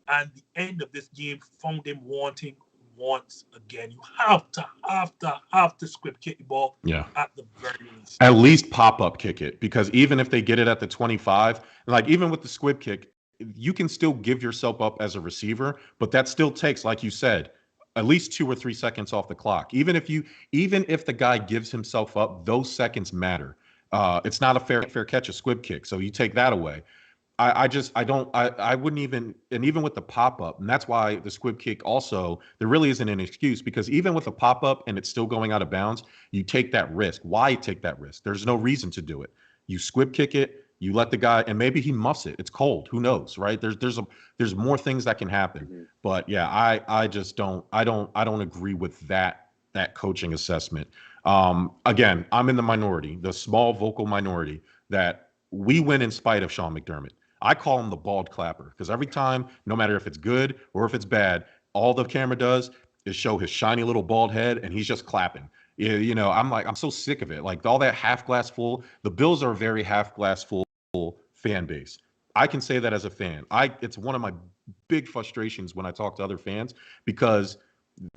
And the end of this game found him wanting once again. You have to squib kick the ball at the very least. At least pop-up kick it, because even if they get it at the 25, like even with the squib kick, you can still give yourself up as a receiver, but that still takes, like you said, at least 2 or 3 seconds off the clock. Even if the guy gives himself up, those seconds matter. It's not a fair catch, a squib kick. So you take that away. I wouldn't even, and even with the pop-up, and that's why the squib kick also, there really isn't an excuse, because even with a pop-up and it's still going out of bounds, you take that risk. Why take that risk? There's no reason to do it. You squib kick it, you let the guy, and maybe he muffs it. It's cold. Who knows, right? There's more things that can happen. Mm-hmm. But yeah, I don't agree with that coaching assessment. Again, I'm in the minority, the small vocal minority, that we win in spite of Sean McDermott. I call him the bald clapper, because every time, no matter if it's good or if it's bad, all the camera does is show his shiny little bald head and he's just clapping. I'm so sick of it. Like all that half glass full. The Bills are a very half glass full fan base. I can say that as a fan. It's one of my big frustrations when I talk to other fans, because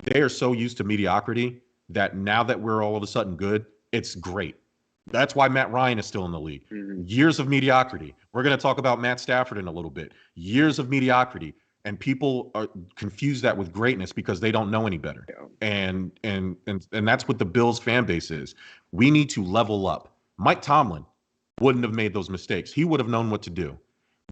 they are so used to mediocrity that now that we're all of a sudden good, it's great. That's why Matt Ryan is still in the league. Mm-hmm. Years of mediocrity. We're going to talk about Matt Stafford in a little bit. Years of mediocrity. And people are confuse that with greatness because they don't know any better. Yeah. And that's what the Bills fan base is. We need to level up. Mike Tomlin wouldn't have made those mistakes. He would have known what to do.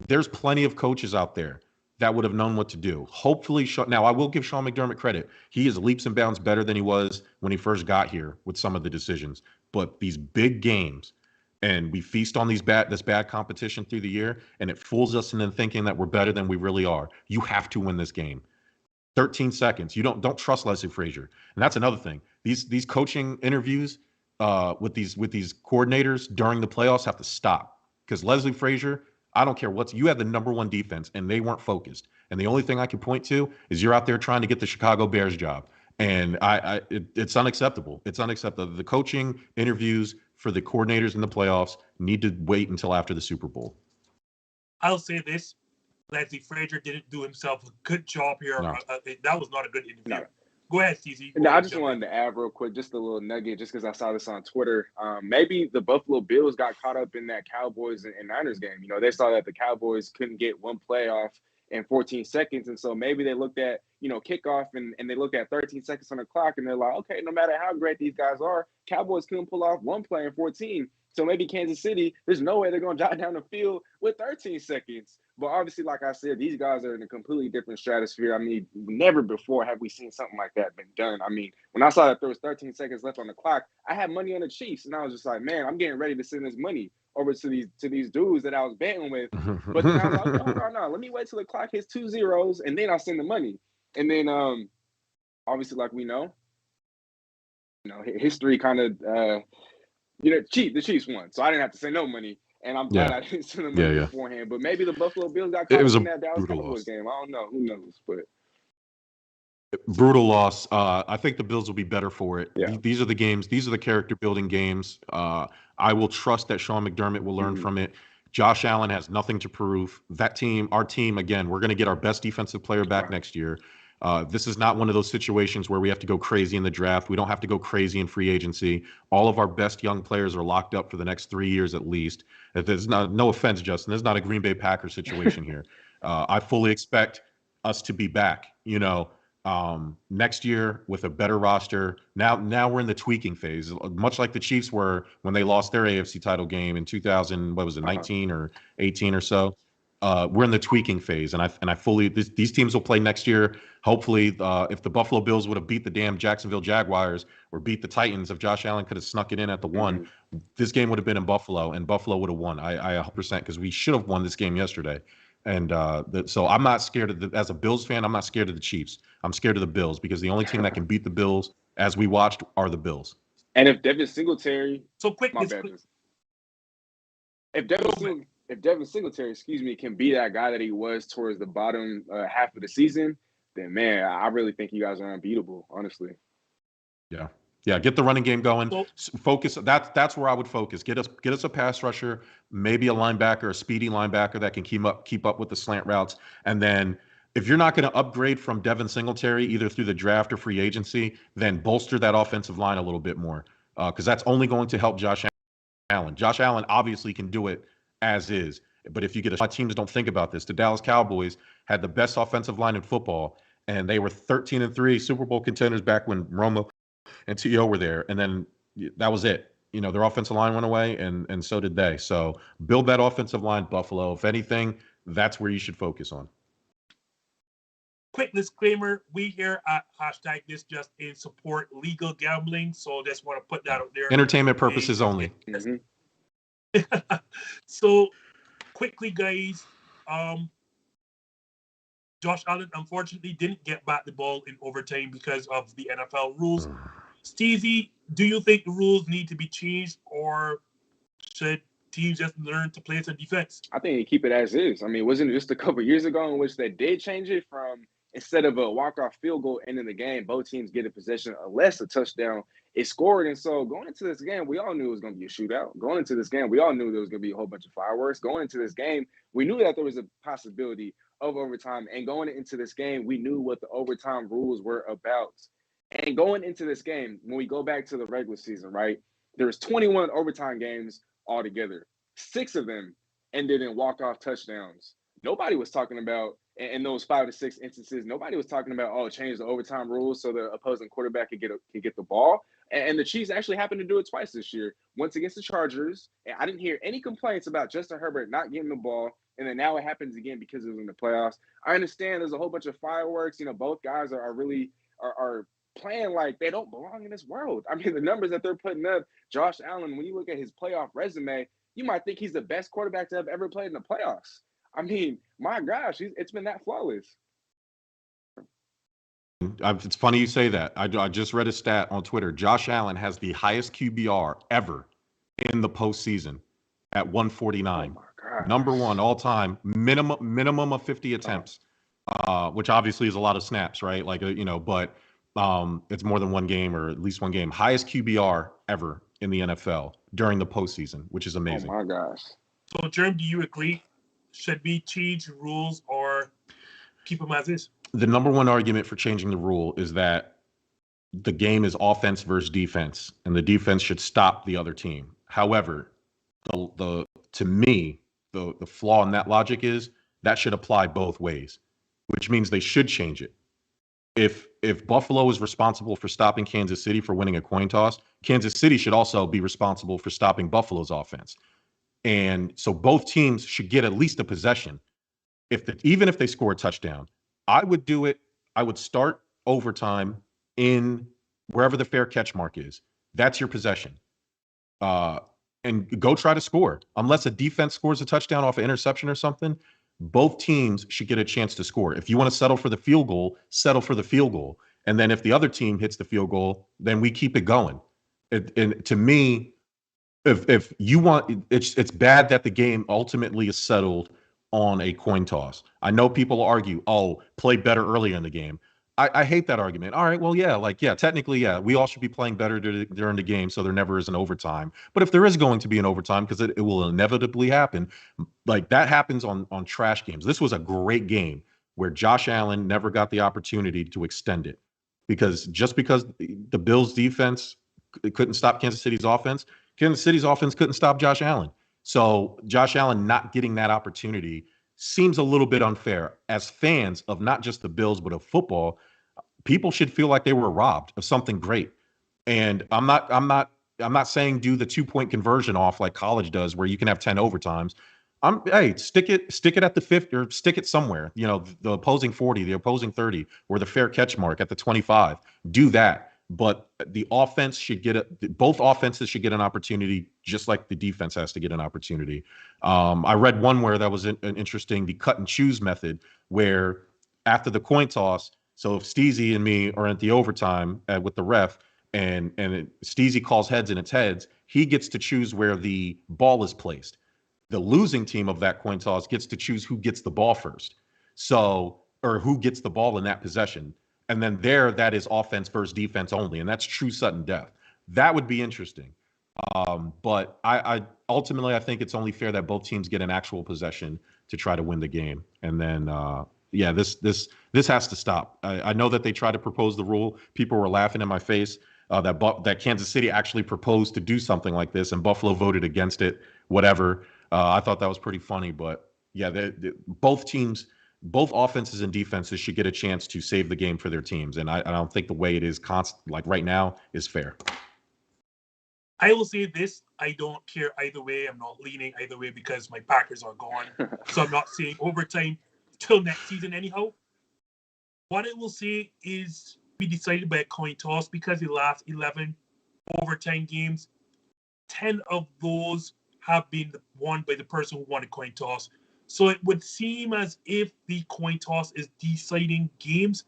There's plenty of coaches out there that would have known what to do. Hopefully, now I will give Sean McDermott credit. He is leaps and bounds better than he was when he first got here with some of the decisions. But these big games, and we feast on this bad competition through the year, and it fools us into thinking that we're better than we really are. You have to win this game. 13 seconds. You don't trust Leslie Frazier, and that's another thing. These coaching interviews with these coordinators during the playoffs have to stop because Leslie Frazier. I don't care you had the number one defense and they weren't focused. And the only thing I can point to is you're out there trying to get the Chicago Bears job. And it's unacceptable. It's unacceptable. The coaching interviews for the coordinators in the playoffs need to wait until after the Super Bowl. I'll say this. Leslie Frazier didn't do himself a good job here. No. That was not a good interview. No. Go ahead, Steezy. No, I just wanted to add real quick, just a little nugget, just because I saw this on Twitter. Maybe the Buffalo Bills got caught up in that Cowboys and Niners game. You know, they saw that the Cowboys couldn't get one playoff in 14 seconds. And so maybe they looked at, kickoff and they looked at 13 seconds on the clock and they're like, okay, no matter how great these guys are, Cowboys couldn't pull off one play in 14. So maybe Kansas City, there's no way they're going to jot down the field with 13 seconds. But obviously, like I said, these guys are in a completely different stratosphere. I mean, never before have we seen something like that been done. I mean, when I saw that there was 13 seconds left on the clock, I had money on the Chiefs, and I was just like, man, I'm getting ready to send this money over to these dudes that I was betting with. But then I was like, hold on, no, let me wait till the clock hits 2 zeros, and then I'll send the money. And then, obviously, like we know, history kind of, the Chiefs won, so I didn't have to send no money. And I'm glad I didn't send them money beforehand. But maybe the Buffalo Bills got caught in that Dallas Cowboys game. I don't know. Who knows? But brutal loss. I think the Bills will be better for it. Yeah. These are the games. These are the character-building games. I will trust that Sean McDermott will learn from it. Josh Allen has nothing to prove. That team, our team, again, we're going to get our best defensive player back next year. This is not one of those situations where we have to go crazy in the draft. We don't have to go crazy in free agency. All of our best young players are locked up for the next 3 years at least. There's no offense, Justin. There's not a Green Bay Packers situation here. I fully expect us to be back, next year with a better roster. Now we're in the tweaking phase, much like the Chiefs were when they lost their AFC title game in 19 or 18 or so. We're in the tweaking phase, and I fully these teams will play next year. Hopefully, if the Buffalo Bills would have beat the damn Jacksonville Jaguars or beat the Titans, if Josh Allen could have snuck it in at the one, this game would have been in Buffalo, and Buffalo would have won. I 100% because we should have won this game yesterday. And so I'm not scared as a Bills fan. I'm not scared of the Chiefs. I'm scared of the Bills because the only team that can beat the Bills, as we watched, are the Bills. And if Devin Singletary, if Devin Singletary, can be that guy that he was towards the bottom half of the season, then man, I really think you guys are unbeatable, honestly. Yeah. Get the running game going. Focus. That's where I would focus. Get us a pass rusher, maybe a linebacker, a speedy linebacker that can keep up with the slant routes. And then if you're not going to upgrade from Devin Singletary either through the draft or free agency, then bolster that offensive line a little bit more because that's only going to help Josh Allen. Josh Allen obviously can do it as is. But if you get a lot of teams don't think about this. The Dallas Cowboys had the best offensive line in football, and they were 13-3 Super Bowl contenders back when Romo and T.O. were there. And then that was it. Their offensive line went away, and so did they. So build that offensive line, Buffalo. If anything, that's where you should focus on. Quick disclaimer, we here at hashtag this just in support legal gambling. So just want to put that out there. Entertainment purposes only. So quickly, guys, Josh Allen unfortunately didn't get back the ball in overtime because of the NFL rules. Steezy, do you think the rules need to be changed, or should teams just learn to play some defense? I think you keep it as is. I mean, wasn't it just a couple of years ago in which they did change it from instead of a walk-off field goal ending the game, both teams get a possession unless a touchdown is scored. And so going into this game, we all knew it was going to be a shootout. Going into this game, we all knew there was going to be a whole bunch of fireworks. Going into this game, we knew that there was a possibility of overtime. And going into this game, we knew what the overtime rules were about. And going into this game, when we go back to the regular season, right, There was 21 overtime games altogether. 6 of them ended in walk-off touchdowns. Nobody was talking about, in those 5 to 6 instances, nobody was talking about, oh, change the overtime rules so the opposing quarterback could get the ball. And the Chiefs actually happened to do it twice this year. Once against the Chargers, and I didn't hear any complaints about Justin Herbert not getting the ball. And then now it happens again because it was in the playoffs. I understand there's a whole bunch of fireworks. Both guys are really playing like they don't belong in this world. I mean, the numbers that they're putting up, Josh Allen, when you look at his playoff resume, you might think he's the best quarterback to have ever played in the playoffs. I mean, my gosh, it's been that flawless. It's funny you say that. I just read a stat on Twitter. Josh Allen has the highest QBR ever in the postseason at 149. Oh my God. Number one all time, minimum of 50 attempts, which obviously is a lot of snaps, right? Like, but it's more than one game or at least one game. Highest QBR ever in the NFL during the postseason, which is amazing. Oh my gosh. So, Jerm, do you agree? Should we change rules or keep them as is? The number one argument for changing the rule is that the game is offense versus defense, and the defense should stop the other team. However, to me, the flaw in that logic is that should apply both ways, which means they should change it. If Buffalo is responsible for stopping Kansas City for winning a coin toss, Kansas City should also be responsible for stopping Buffalo's offense. And so both teams should get at least a possession. Even if they score a touchdown, I would do it. I would start overtime in wherever the fair catch mark is. That's your possession. And go try to score. Unless a defense scores a touchdown off an interception or something, both teams should get a chance to score. If you want to settle for the field goal, settle for the field goal. And then if the other team hits the field goal, then we keep it going. And to me, if you want, it's bad that the game ultimately is settled on a coin toss. I know people argue, oh, play better earlier in the game. I hate that argument. All right, well, technically, we all should be playing better during the game so there never is an overtime. But if there is going to be an overtime, because it will inevitably happen, like that happens on trash games. This was a great game where Josh Allen never got the opportunity to extend it because the Bills' defense couldn't stop Kansas City's offense couldn't stop Josh Allen. So Josh Allen not getting that opportunity seems a little bit unfair. As fans of not just the Bills, but of football, people should feel like they were robbed of something great. And I'm not saying do the 2-point conversion off like college does where you can have 10 overtimes. Stick it at the 50 or stick it somewhere, the opposing 40, the opposing 30, or the fair catch mark at the 25. Do that. But the offense both offenses should get an opportunity, just like the defense has to get an opportunity. I read one where that was an interesting, the cut and choose method, where after the coin toss, so if Steezy and me are at the overtime with the ref, and Steezy calls heads and it's heads, he gets to choose where the ball is placed. The losing team of that coin toss gets to choose who gets the ball first. Or who gets the ball in that possession. And then that is offense versus defense only. And that's true sudden death. That would be interesting. But I ultimately, I think it's only fair that both teams get an actual possession to try to win the game. And then, this has to stop. I know that they tried to propose the rule. People were laughing in my face that Kansas City actually proposed to do something like this, and Buffalo voted against it, whatever. I thought that was pretty funny. But, both offenses and defenses should get a chance to save the game for their teams. And I don't think the way it is like right now is fair. I will say this. I don't care either way. I'm not leaning either way because my Packers are gone. So I'm not saying overtime till next season anyhow. What I will say is we decided by a coin toss because the last 11 overtime games, 10 of those have been won by the person who won a coin toss. So it would seem as if the coin toss is deciding games.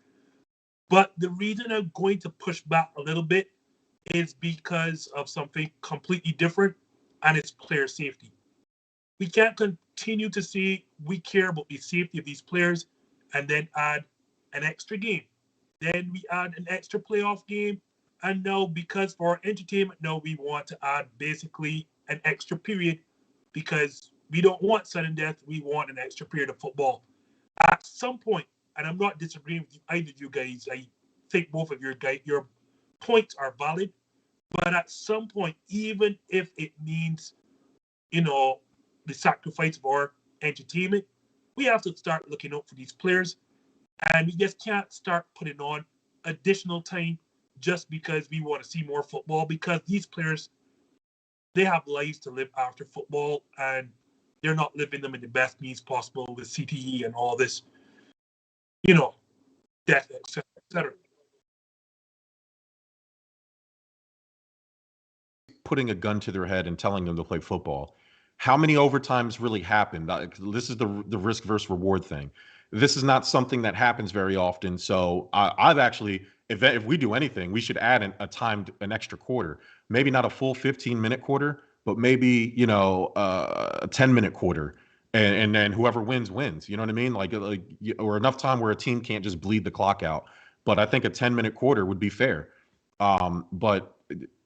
But the reason I'm going to push back a little bit is because of something completely different, and it's player safety. We can't continue to say we care about the safety of these players and then add an extra game. Then we add an extra playoff game. And now, because for our entertainment, now we want to add basically an extra period because we don't want sudden death. We want an extra period of football. At some point, and I'm not disagreeing with either of you guys, I think both of your points are valid. But at some point, even if it means, the sacrifice of our entertainment, we have to start looking out for these players. And we just can't start putting on additional time just because we want to see more football, because these players, they have lives to live after football, and they're not living them in the best means possible with CTE and all this, death, etc., etc. Putting a gun to their head and telling them to play football. How many overtimes really happened? This is the risk versus reward thing. This is not something that happens very often. So I've actually, if we do anything, we should add an extra quarter. Maybe not a full 15-minute quarter, but maybe a 10-minute quarter, and then whoever wins. You know what I mean? Or enough time where a team can't just bleed the clock out. But I think a 10-minute quarter would be fair. But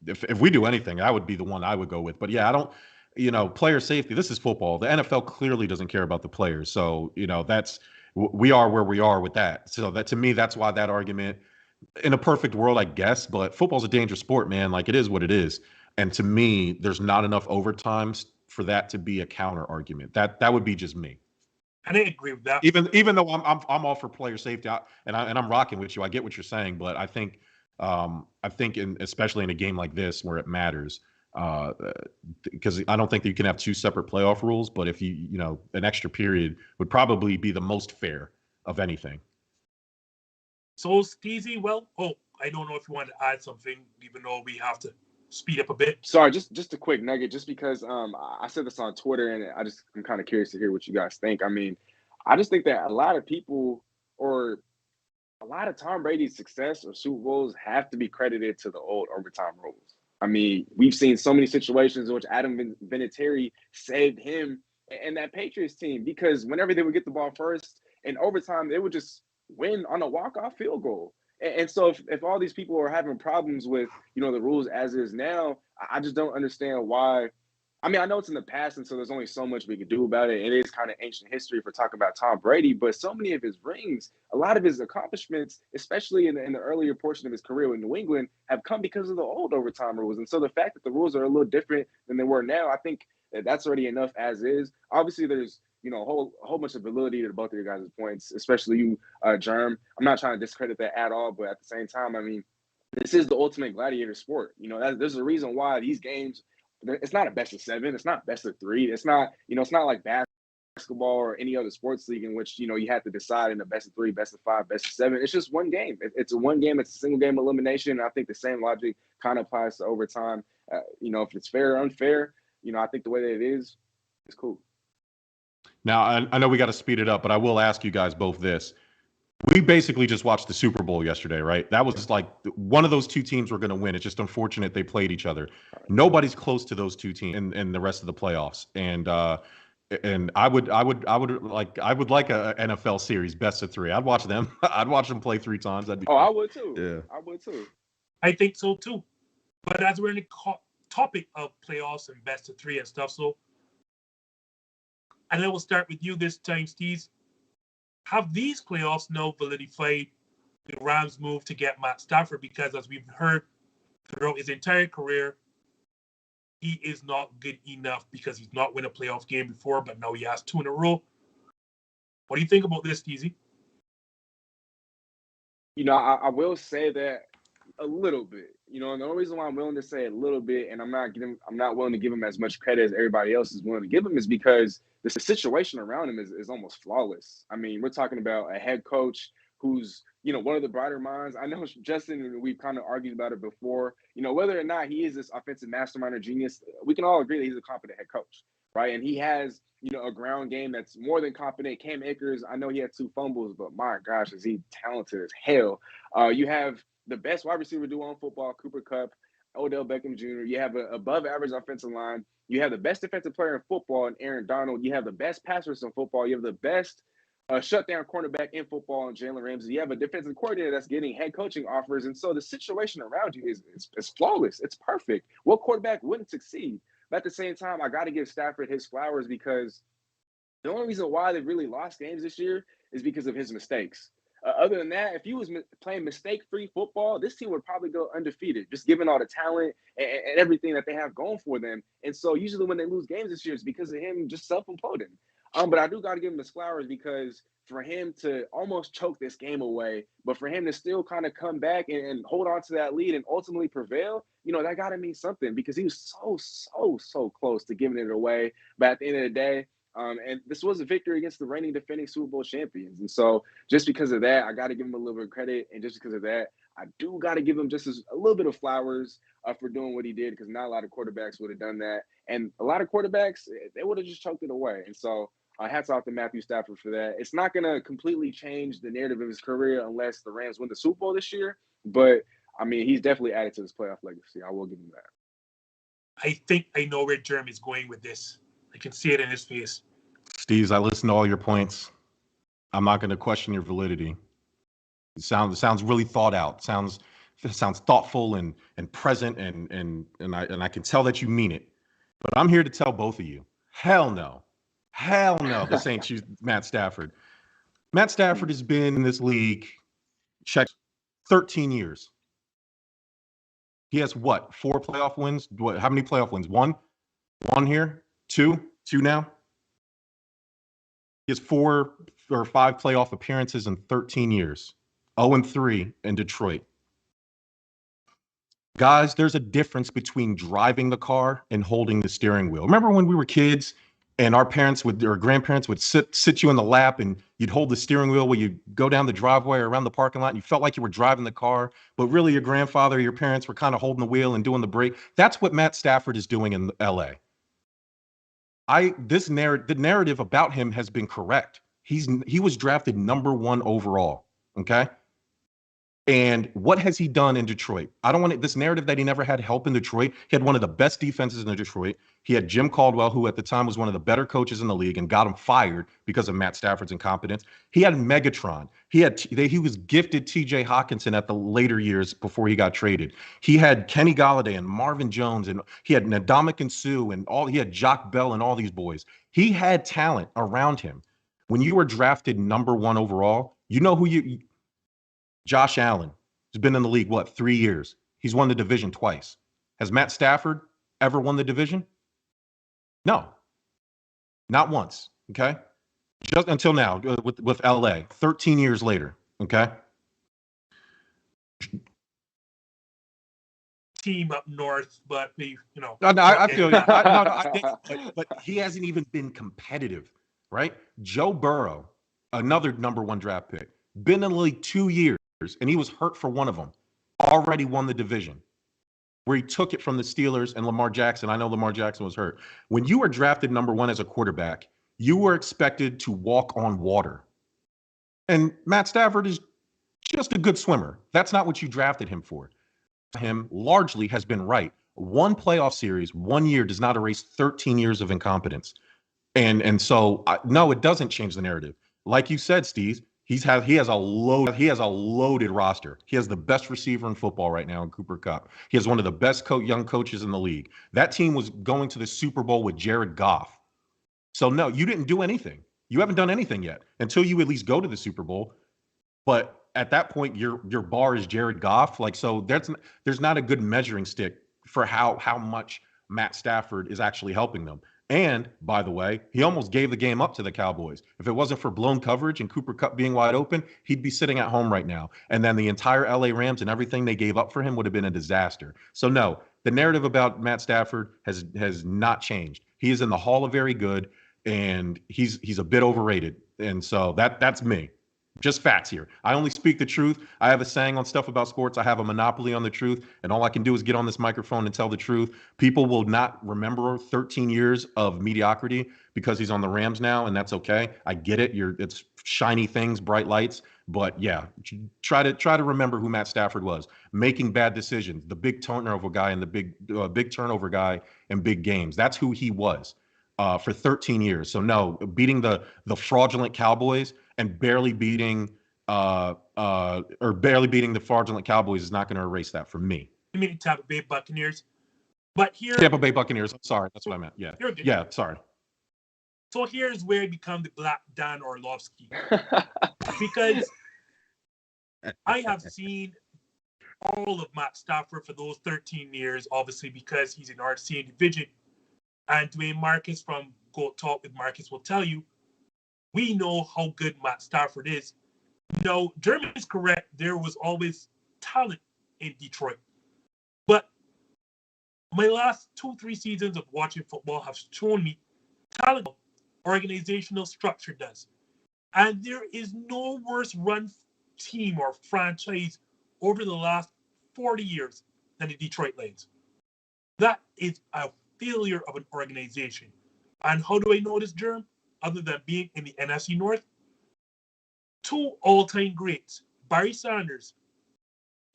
if we do anything, that would be the one I would go with. But yeah, I don't, player safety. This is football. The NFL clearly doesn't care about the players. So, we are where we are with that. So that, to me, that's why that argument, in a perfect world, I guess, but football's a dangerous sport, man. Like, it is what it is. And to me, there's not enough overtimes for that to be a counter argument. That would be just me. And I agree with that. Even though I'm all for player safety, and I'm rocking with you. I get what you're saying, but I think especially in a game like this where it matters, because I don't think that you can have two separate playoff rules. But if an extra period would probably be the most fair of anything. So, Steezy, I don't know if you want to add something, even though we have to speed up a bit. Sorry, just a quick nugget, just because I said this on Twitter, and I'm kind of curious to hear what you guys think. I mean, I just think that a lot of people, or a lot of Tom Brady's success or Super Bowls, have to be credited to the old overtime rules. I mean, we've seen so many situations in which Adam Vinatieri saved him and that Patriots team, because whenever they would get the ball first in overtime, they would just win on a walk-off field goal. And so if all these people are having problems with, the rules as is now, I just don't understand why. I mean, I know it's in the past, and so there's only so much we can do about it. It is kind of ancient history if we're talking about Tom Brady, but so many of his rings, a lot of his accomplishments, especially in the earlier portion of his career in New England, have come because of the old overtime rules. And so the fact that the rules are a little different than they were now, I think that's already enough as is. Obviously, there's a whole bunch of validity to both of your guys' points, especially you, Jerm. I'm not trying to discredit that at all, but at the same time, I mean, this is the ultimate gladiator sport. There's a reason why these games, it's not a best of 7. It's not best of 3. It's not, it's not like basketball or any other sports league in which, you have to decide in the best of 3, best of 5, best of 7. It's just one game. It's a one game. It's a single game elimination. And I think the same logic kind of applies to overtime. If it's fair or unfair, I think the way that it is cool. Now, I know we got to speed it up, but I will ask you guys both this. We basically just watched the Super Bowl yesterday, right? That was like one of those two teams were going to win. It's just unfortunate they played each other. Nobody's close to those two teams in the rest of the playoffs. And I would like a NFL series best of 3. I'd watch them. I'd watch them play 3 times. That'd be fun. I would too. Yeah, I would too. I think so too. But as we're in the topic of playoffs and best of 3 and stuff, and I will start with you this time, Steve. Have these playoffs now validified the Rams' move to get Matt Stafford? Because as we've heard throughout his entire career, he is not good enough because he's not won a playoff game before, but now he has 2 in a row. What do you think about this, Steezy? I will say that a little bit. And the only reason why I'm willing to say a little bit, and I'm not willing to give him as much credit as everybody else is willing to give him, is because the situation around him is almost flawless. I mean, we're talking about a head coach who's, one of the brighter minds. I know Justin, and we've kind of argued about it before, whether or not he is this offensive mastermind or genius, we can all agree that he's a competent head coach, right? And he has, a ground game that's more than competent. Cam Akers, I know he had 2 fumbles, but my gosh, is he talented as hell. You have the best wide receiver duo in football, Cooper Kupp, Odell Beckham Jr. You have an above-average offensive line. You have the best defensive player in football in Aaron Donald. You have the best passers in football. You have the best shutdown cornerback in football in Jalen Ramsey. You have a defensive coordinator that's getting head coaching offers. And so the situation around you is flawless. It's perfect. What quarterback wouldn't succeed? But at the same time, I got to give Stafford his flowers, because the only reason why they've really lost games this year is because of his mistakes. other than that, if he was playing mistake-free football, this team would probably go undefeated, just given all the talent and everything that they have going for them. And so usually when they lose games this year, it's because of him just self-imploding. But I do got to give him his flowers because for him to almost choke this game away, but for him to still kind of come back and hold on to that lead and ultimately prevail, that got to mean something because he was so close to giving it away. But at the end of the day, and this was a victory against the reigning defending Super Bowl champions. And so just because of that, I got to give him a little bit of credit. And just because of that, I do got to give him just a little bit of flowers for doing what he did because not a lot of quarterbacks would have done that. And a lot of quarterbacks, they would have just choked it away. And so hats off to Matthew Stafford for that. It's not going to completely change the narrative of his career unless the Rams win the Super Bowl this year. But, I mean, he's definitely added to his playoff legacy. I will give him that. I think I know where Jerm is going with this. I can see it in his face. Steez, I listened to all your points. I'm not going to question your validity. It sounds really thought out. Sounds thoughtful and present, and I can tell that you mean it. But I'm here to tell both of you, hell no. This ain't you, Matt Stafford. Matt Stafford has been in this league, check, 13 years. He has what? 4 playoff wins? How many playoff wins? One here? Two now? He has 4 or 5 playoff appearances in 13 years. 0-3 in Detroit. Guys, there's a difference between driving the car and holding the steering wheel. Remember when we were kids and our parents or grandparents would sit you in the lap and you'd hold the steering wheel while you go down the driveway or around the parking lot and you felt like you were driving the car, but really your grandfather or your parents were kind of holding the wheel and doing the brake. That's what Matt Stafford is doing in LA. The narrative about him has been correct. He was drafted number 1 overall. Okay. And what has he done in Detroit? I don't want this narrative that he never had help in Detroit. He had one of the best defenses in Detroit. He had Jim Caldwell, who at the time was one of the better coaches in the league and got him fired because of Matt Stafford's incompetence. He had Megatron. He was gifted TJ Hawkinson at the later years before he got traded. He had Kenny Golladay and Marvin Jones, and he had Ndamukong Suh and he had Jock Bell and all these boys. He had talent around him. When you were drafted number 1 overall, you know who Josh Allen has been in the league, 3 years? He's won the division twice. Has Matt Stafford ever won the division? No, not once. Okay. Just until now with LA, 13 years later. Okay. Team up north, but I feel you. But he hasn't even been competitive, right? Joe Burrow, another number 1 draft pick, been in the league 2 years. And he was hurt for one of them, already won the division, where he took it from the Steelers and Lamar Jackson. I know Lamar Jackson was hurt. When you were drafted number 1 as a quarterback, you were expected to walk on water. And Matt Stafford is just a good swimmer. That's not what you drafted him for. Him largely has been right. 1 playoff series, 1 year does not erase 13 years of incompetence. And so, no, it doesn't change the narrative. Like you said, Steve, he has a loaded roster. He has the best receiver in football right now in Cooper Kupp. He has one of the best young coaches in the league. That team was going to the Super Bowl with Jared Goff. So no, you didn't do anything. You haven't done anything yet until you at least go to the Super Bowl. But at that point, your bar is Jared Goff. So there's not a good measuring stick for how much Matt Stafford is actually helping them. And, by the way, he almost gave the game up to the Cowboys. If it wasn't for blown coverage and Cooper Kupp being wide open, he'd be sitting at home right now. And then the entire LA Rams and everything they gave up for him would have been a disaster. So, no, the narrative about Matt Stafford has not changed. He is in the Hall of Very Good, and he's a bit overrated. And so that's me. Just facts here. I only speak the truth. I have a saying on stuff about sports. I have a monopoly on the truth. And all I can do is get on this microphone and tell the truth. People will not remember 13 years of mediocrity because he's on the Rams now, and that's okay. I get it. It's shiny things, bright lights. But yeah, try to remember who Matt Stafford was. Making bad decisions, the big turnover guy and the big turnover guy in big games. That's who he was for 13 years. So no, beating the fraudulent Cowboys and barely beating the fraudulent Cowboys is not going to erase that for me. You mean Tampa Bay Buccaneers? But here, Tampa Bay Buccaneers. I'm sorry, that's what I meant. Yeah, yeah. Sorry. So here's where I become the Black Dan Orlovsky, because I have seen all of Matt Stafford for those 13 years, obviously, because he's in our same division. And Dwayne Marcus from Goat Talk with Marcus will tell you, we know how good Matt Stafford is. No, Jeremy is correct. There was always talent in Detroit. But my last 2-3 seasons of watching football have shown me talent organizational structure does. And there is no worse run team or franchise over the last 40 years than the Detroit Lions. That is a failure of an organization. And how do I know this, Jerm? Other than being in the NFC North? 2 all-time greats, Barry Sanders,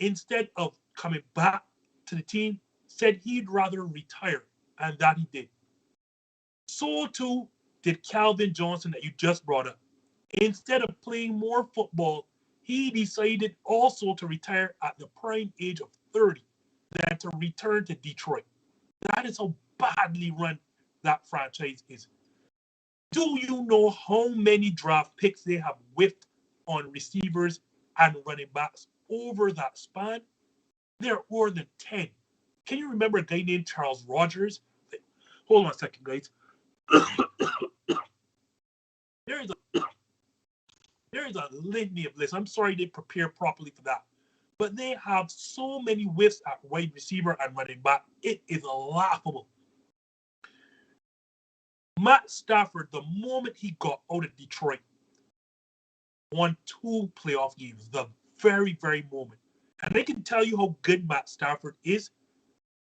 instead of coming back to the team, said he'd rather retire, and that he did. So too did Calvin Johnson that you just brought up. Instead of playing more football, he decided also to retire at the prime age of 30 than to return to Detroit. That is how badly run that franchise is. Do you know how many draft picks they have whiffed on receivers and running backs over that span? There are more than 10. Can you remember a guy named Charles Rodgers? Hold on a second, guys. There is a litany of lists. I'm sorry they didn't prepare properly for that. But they have so many whiffs at wide receiver and running back. It is laughable. Matt Stafford, the moment he got out of Detroit, won 2 playoff games. The very, very moment. And I can tell you how good Matt Stafford is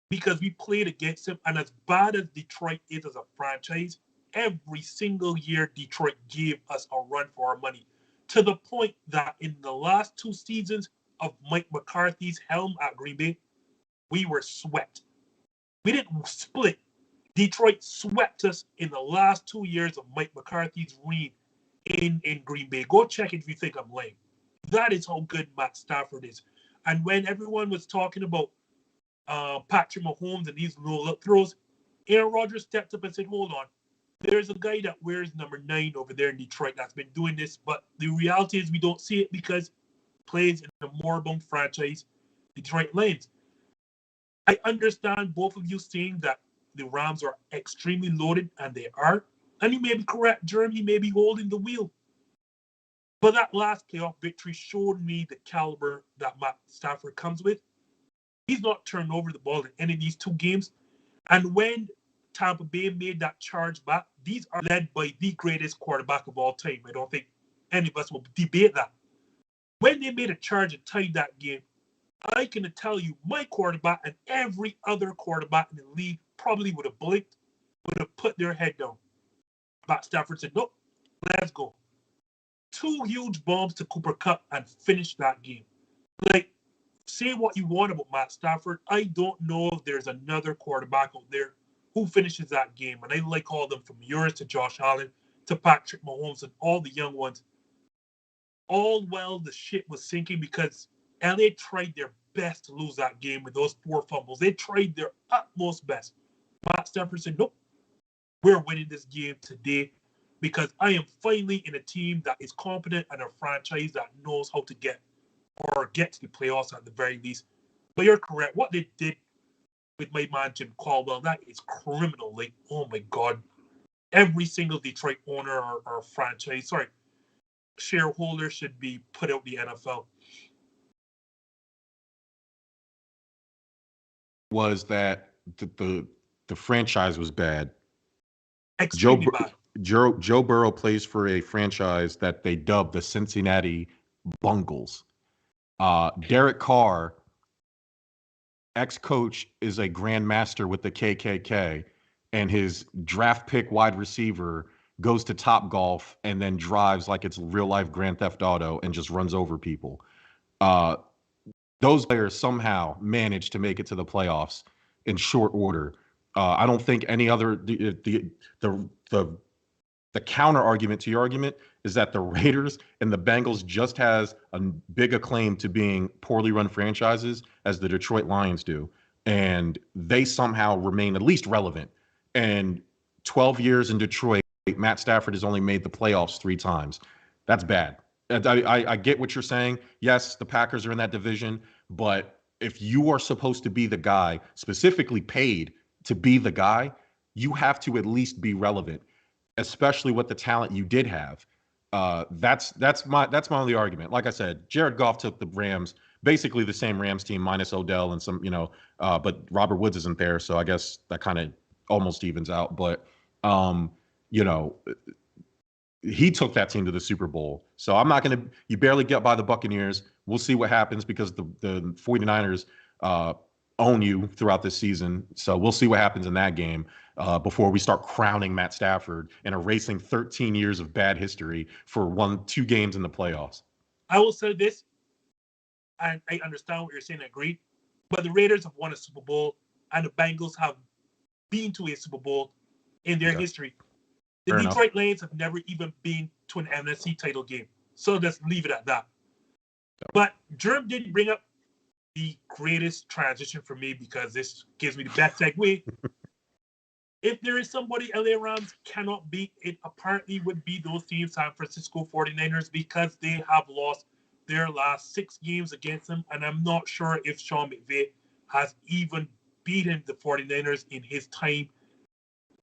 because we played against him. And as bad as Detroit is as a franchise, every single year Detroit gave us a run for our money. To the point that in the last 2 seasons of Mike McCarthy's helm at Green Bay, we were swept. We didn't split. Detroit swept us in the last 2 years of Mike McCarthy's reign in Green Bay. Go check it if you think I'm lame. That is how good Matt Stafford is. And when everyone was talking about Patrick Mahomes and these low-look throws, Aaron Rodgers stepped up and said, hold on. There's a guy that wears number 9 over there in Detroit that's been doing this, but the reality is we don't see it because he plays in a moribund franchise, Detroit Lions. I understand both of you saying that the Rams are extremely loaded, and they are. And you may be correct, Jerm, he may be holding the wheel. But that last playoff victory showed me the caliber that Matt Stafford comes with. He's not turned over the ball in any of these 2 games. And when Tampa Bay made that charge back, these are led by the greatest quarterback of all time. I don't think any of us will debate that. When they made a charge and tied that game, I can tell you my quarterback and every other quarterback in the league probably would have blinked, would have put their head down. Matt Stafford said, nope, let's go. 2 huge bombs to Cooper Kupp and finished that game. Like, say what you want about Matt Stafford. I don't know if there's another quarterback out there who finishes that game. And I like all of them, from yours to Josh Allen to Patrick Mahomes and all the young ones. All well, the shit was sinking because LA tried their best to lose that game with those 4 fumbles. They tried their utmost best. Matt Stafford said, nope, we're winning this game today because I am finally in a team that is competent and a franchise that knows how to get to the playoffs at the very least. But you're correct. What they did with my man Jim Caldwell, that is criminal. Like, oh my God. Every single Detroit owner or franchise, shareholder should be put out the NFL. Was that the franchise was bad. Extremely bad. Joe Burrow plays for a franchise that they dubbed the Cincinnati Bengals. Derek Carr, ex-coach, is a grandmaster with the KKK, and his draft pick wide receiver goes to Topgolf and then drives like it's real-life Grand Theft Auto and just runs over people. Those players somehow managed to make it to the playoffs in short order. I don't think any other the counter argument to your argument is that the Raiders and the Bengals just has a big acclaim to being poorly run franchises as the Detroit Lions do, and they somehow remain at least relevant. And 12 years in Detroit, Matt Stafford has only made the playoffs 3 times. That's bad. And I get what you're saying. Yes, the Packers are in that division, but if you are supposed to be the guy, specifically paid to be the guy, you have to at least be relevant, especially with the talent you did have. That's my only argument. Like I said, Jared Goff took the Rams, basically the same Rams team minus Odell and some, but Robert Woods isn't there, so I guess that kind of almost evens out. But you know, he took that team to the Super Bowl. So I'm not going to, you barely get by the Buccaneers. We'll see what happens because the 49ers own you throughout this season. So we'll see what happens in that game before we start crowning Matt Stafford and erasing 13 years of bad history for 2 games in the playoffs. I will say this, and I understand what you're saying, I agree, but the Raiders have won a Super Bowl and the Bengals have been to a Super Bowl in their history. The Fair Detroit enough. Lions have never even been to an NFC title game. So let's leave it at that. Yeah. But Jerm didn't bring up the greatest transition for me because this gives me the best segue. If there is somebody LA Rams cannot beat, it apparently would be those teams, San Francisco 49ers, because they have lost their last 6 games against them. And I'm not sure if Sean McVay has even beaten the 49ers in his time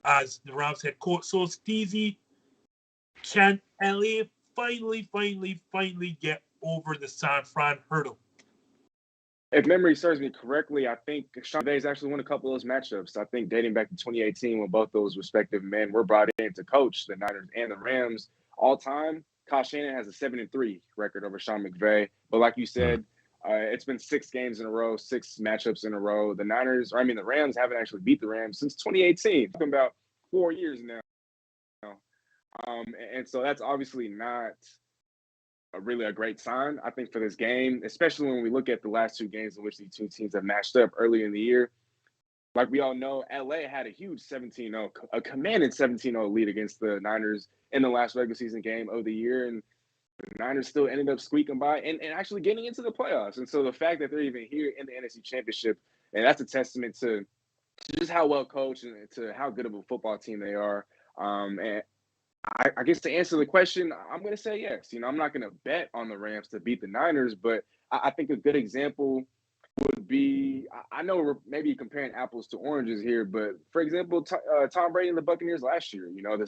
as the Rams head coach. So, Steezy, can LA finally get over the San Fran hurdle? If memory serves me correctly, I think Sean McVay's actually won a couple of those matchups. I think dating back to 2018 when both those respective men were brought in to coach the Niners and the Rams all time. Kyle Shanahan has a 7-3 record over Sean McVay. But like you said, it's been 6 games in a row, 6 matchups in a row. The Rams haven't actually beat the Rams since 2018. Talking about 4 years now. And so that's obviously not really a great sign, I think, for this game, especially when we look at the last 2 games in which these 2 teams have matched up early in the year. Like we all know, LA had a huge 17-0, a commanding 17-0 lead against the Niners in the last regular season game of the year. And the Niners still ended up squeaking by and actually getting into the playoffs. And so the fact that they're even here in the NFC Championship, and that's a testament to just how well coached and to how good of a football team they are. And I guess to answer the question, I'm going to say yes. I'm not going to bet on the Rams to beat the Niners, but I think a good example would be, I know we're maybe comparing apples to oranges here, but for example, Tom Brady and the Buccaneers last year. The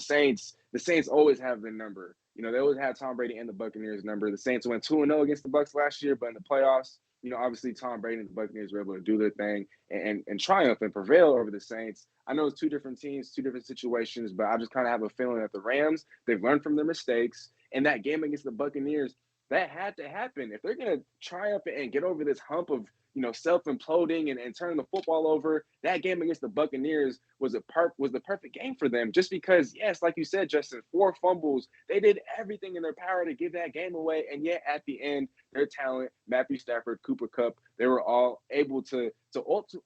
Saints always have their number. They always have Tom Brady and the Buccaneers number. The Saints went 2-0 against the Bucs last year, but in the playoffs, obviously Tom Brady and the Buccaneers were able to do their thing and triumph and prevail over the Saints. I know it's 2 different teams, 2 different situations, but I just kind of have a feeling that the Rams, they've learned from their mistakes. And that game against the Buccaneers, that had to happen. If they're going to triumph and get over this hump of, self-imploding and turning the football over, that game against the Buccaneers was the perfect game for them. Just because, yes, like you said, Justin, 4 fumbles, they did everything in their power to give that game away. And yet at the end, their talent, Matthew Stafford, Cooper Kupp, they were all able to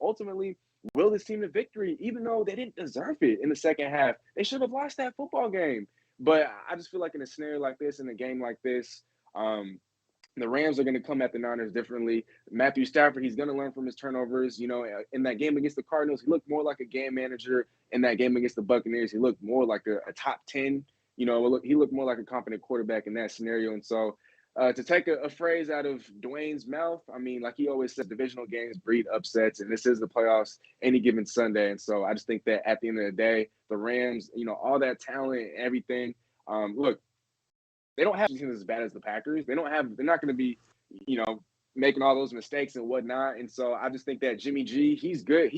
ultimately will this team to victory, even though they didn't deserve it in the second half. They should have lost that football game. But I just feel like in a scenario like this, in a game like this, the Rams are going to come at the Niners differently. Matthew Stafford, he's going to learn from his turnovers. In that game against the Cardinals, he looked more like a game manager. In that game against the Buccaneers, he looked more like a top 10. He looked more like a competent quarterback in that scenario. And so to take a phrase out of Dwayne's mouth, like he always says, divisional games breed upsets, and this is the playoffs any given Sunday. And so I just think that at the end of the day, the Rams, all that talent and everything, look, they don't have teams as bad as the Packers. They're not going to be, making all those mistakes and whatnot. And so I just think that Jimmy G, he's good.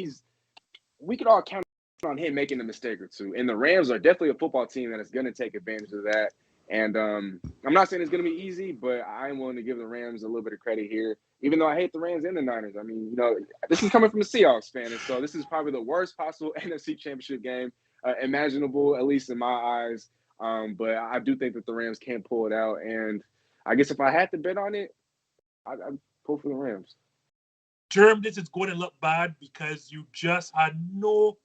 We could all count on him making a mistake or 2. And the Rams are definitely a football team that is going to take advantage of that. And I'm not saying it's going to be easy, but I am willing to give the Rams a little bit of credit here, even though I hate the Rams and the Niners. This is coming from a Seahawks fan, and so this is probably the worst possible NFC Championship game imaginable, at least in my eyes. But I do think that the Rams can pull it out. And I guess if I had to bet on it, I'd pull for the Rams. Jerm, this is going to look bad because you just had no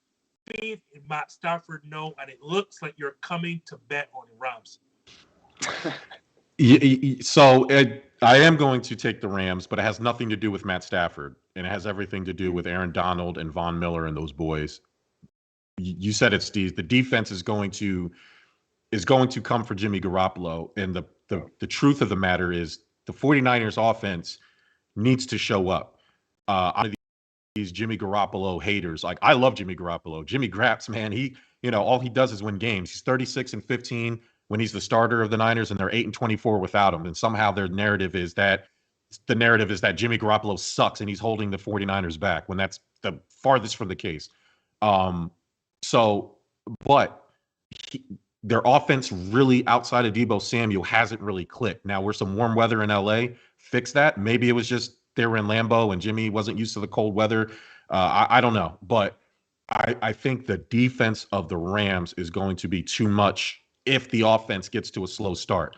faith in Matt Stafford now, and it looks like you're coming to bet on the Rams. So I am going to take the Rams, but it has nothing to do with Matt Stafford, and it has everything to do with Aaron Donald and Von Miller and those boys. You said it, Steve. The defense is going to come for Jimmy Garoppolo, and the the truth of the matter is the 49ers offense needs to show up. On these Jimmy Garoppolo haters. Like, I love Jimmy Garoppolo. Jimmy Graps, man, all he does is win games. He's 36-15 when he's the starter of the Niners, and they're 8-24 without him. And somehow the narrative is that Jimmy Garoppolo sucks and he's holding the 49ers back, when that's the farthest from the case. But their offense really, outside of Deebo Samuel, hasn't really clicked. Now, we're some warm weather in LA. Fix that. Maybe it was just they were in Lambeau and Jimmy wasn't used to the cold weather. I don't know. But I think the defense of the Rams is going to be too much if the offense gets to a slow start.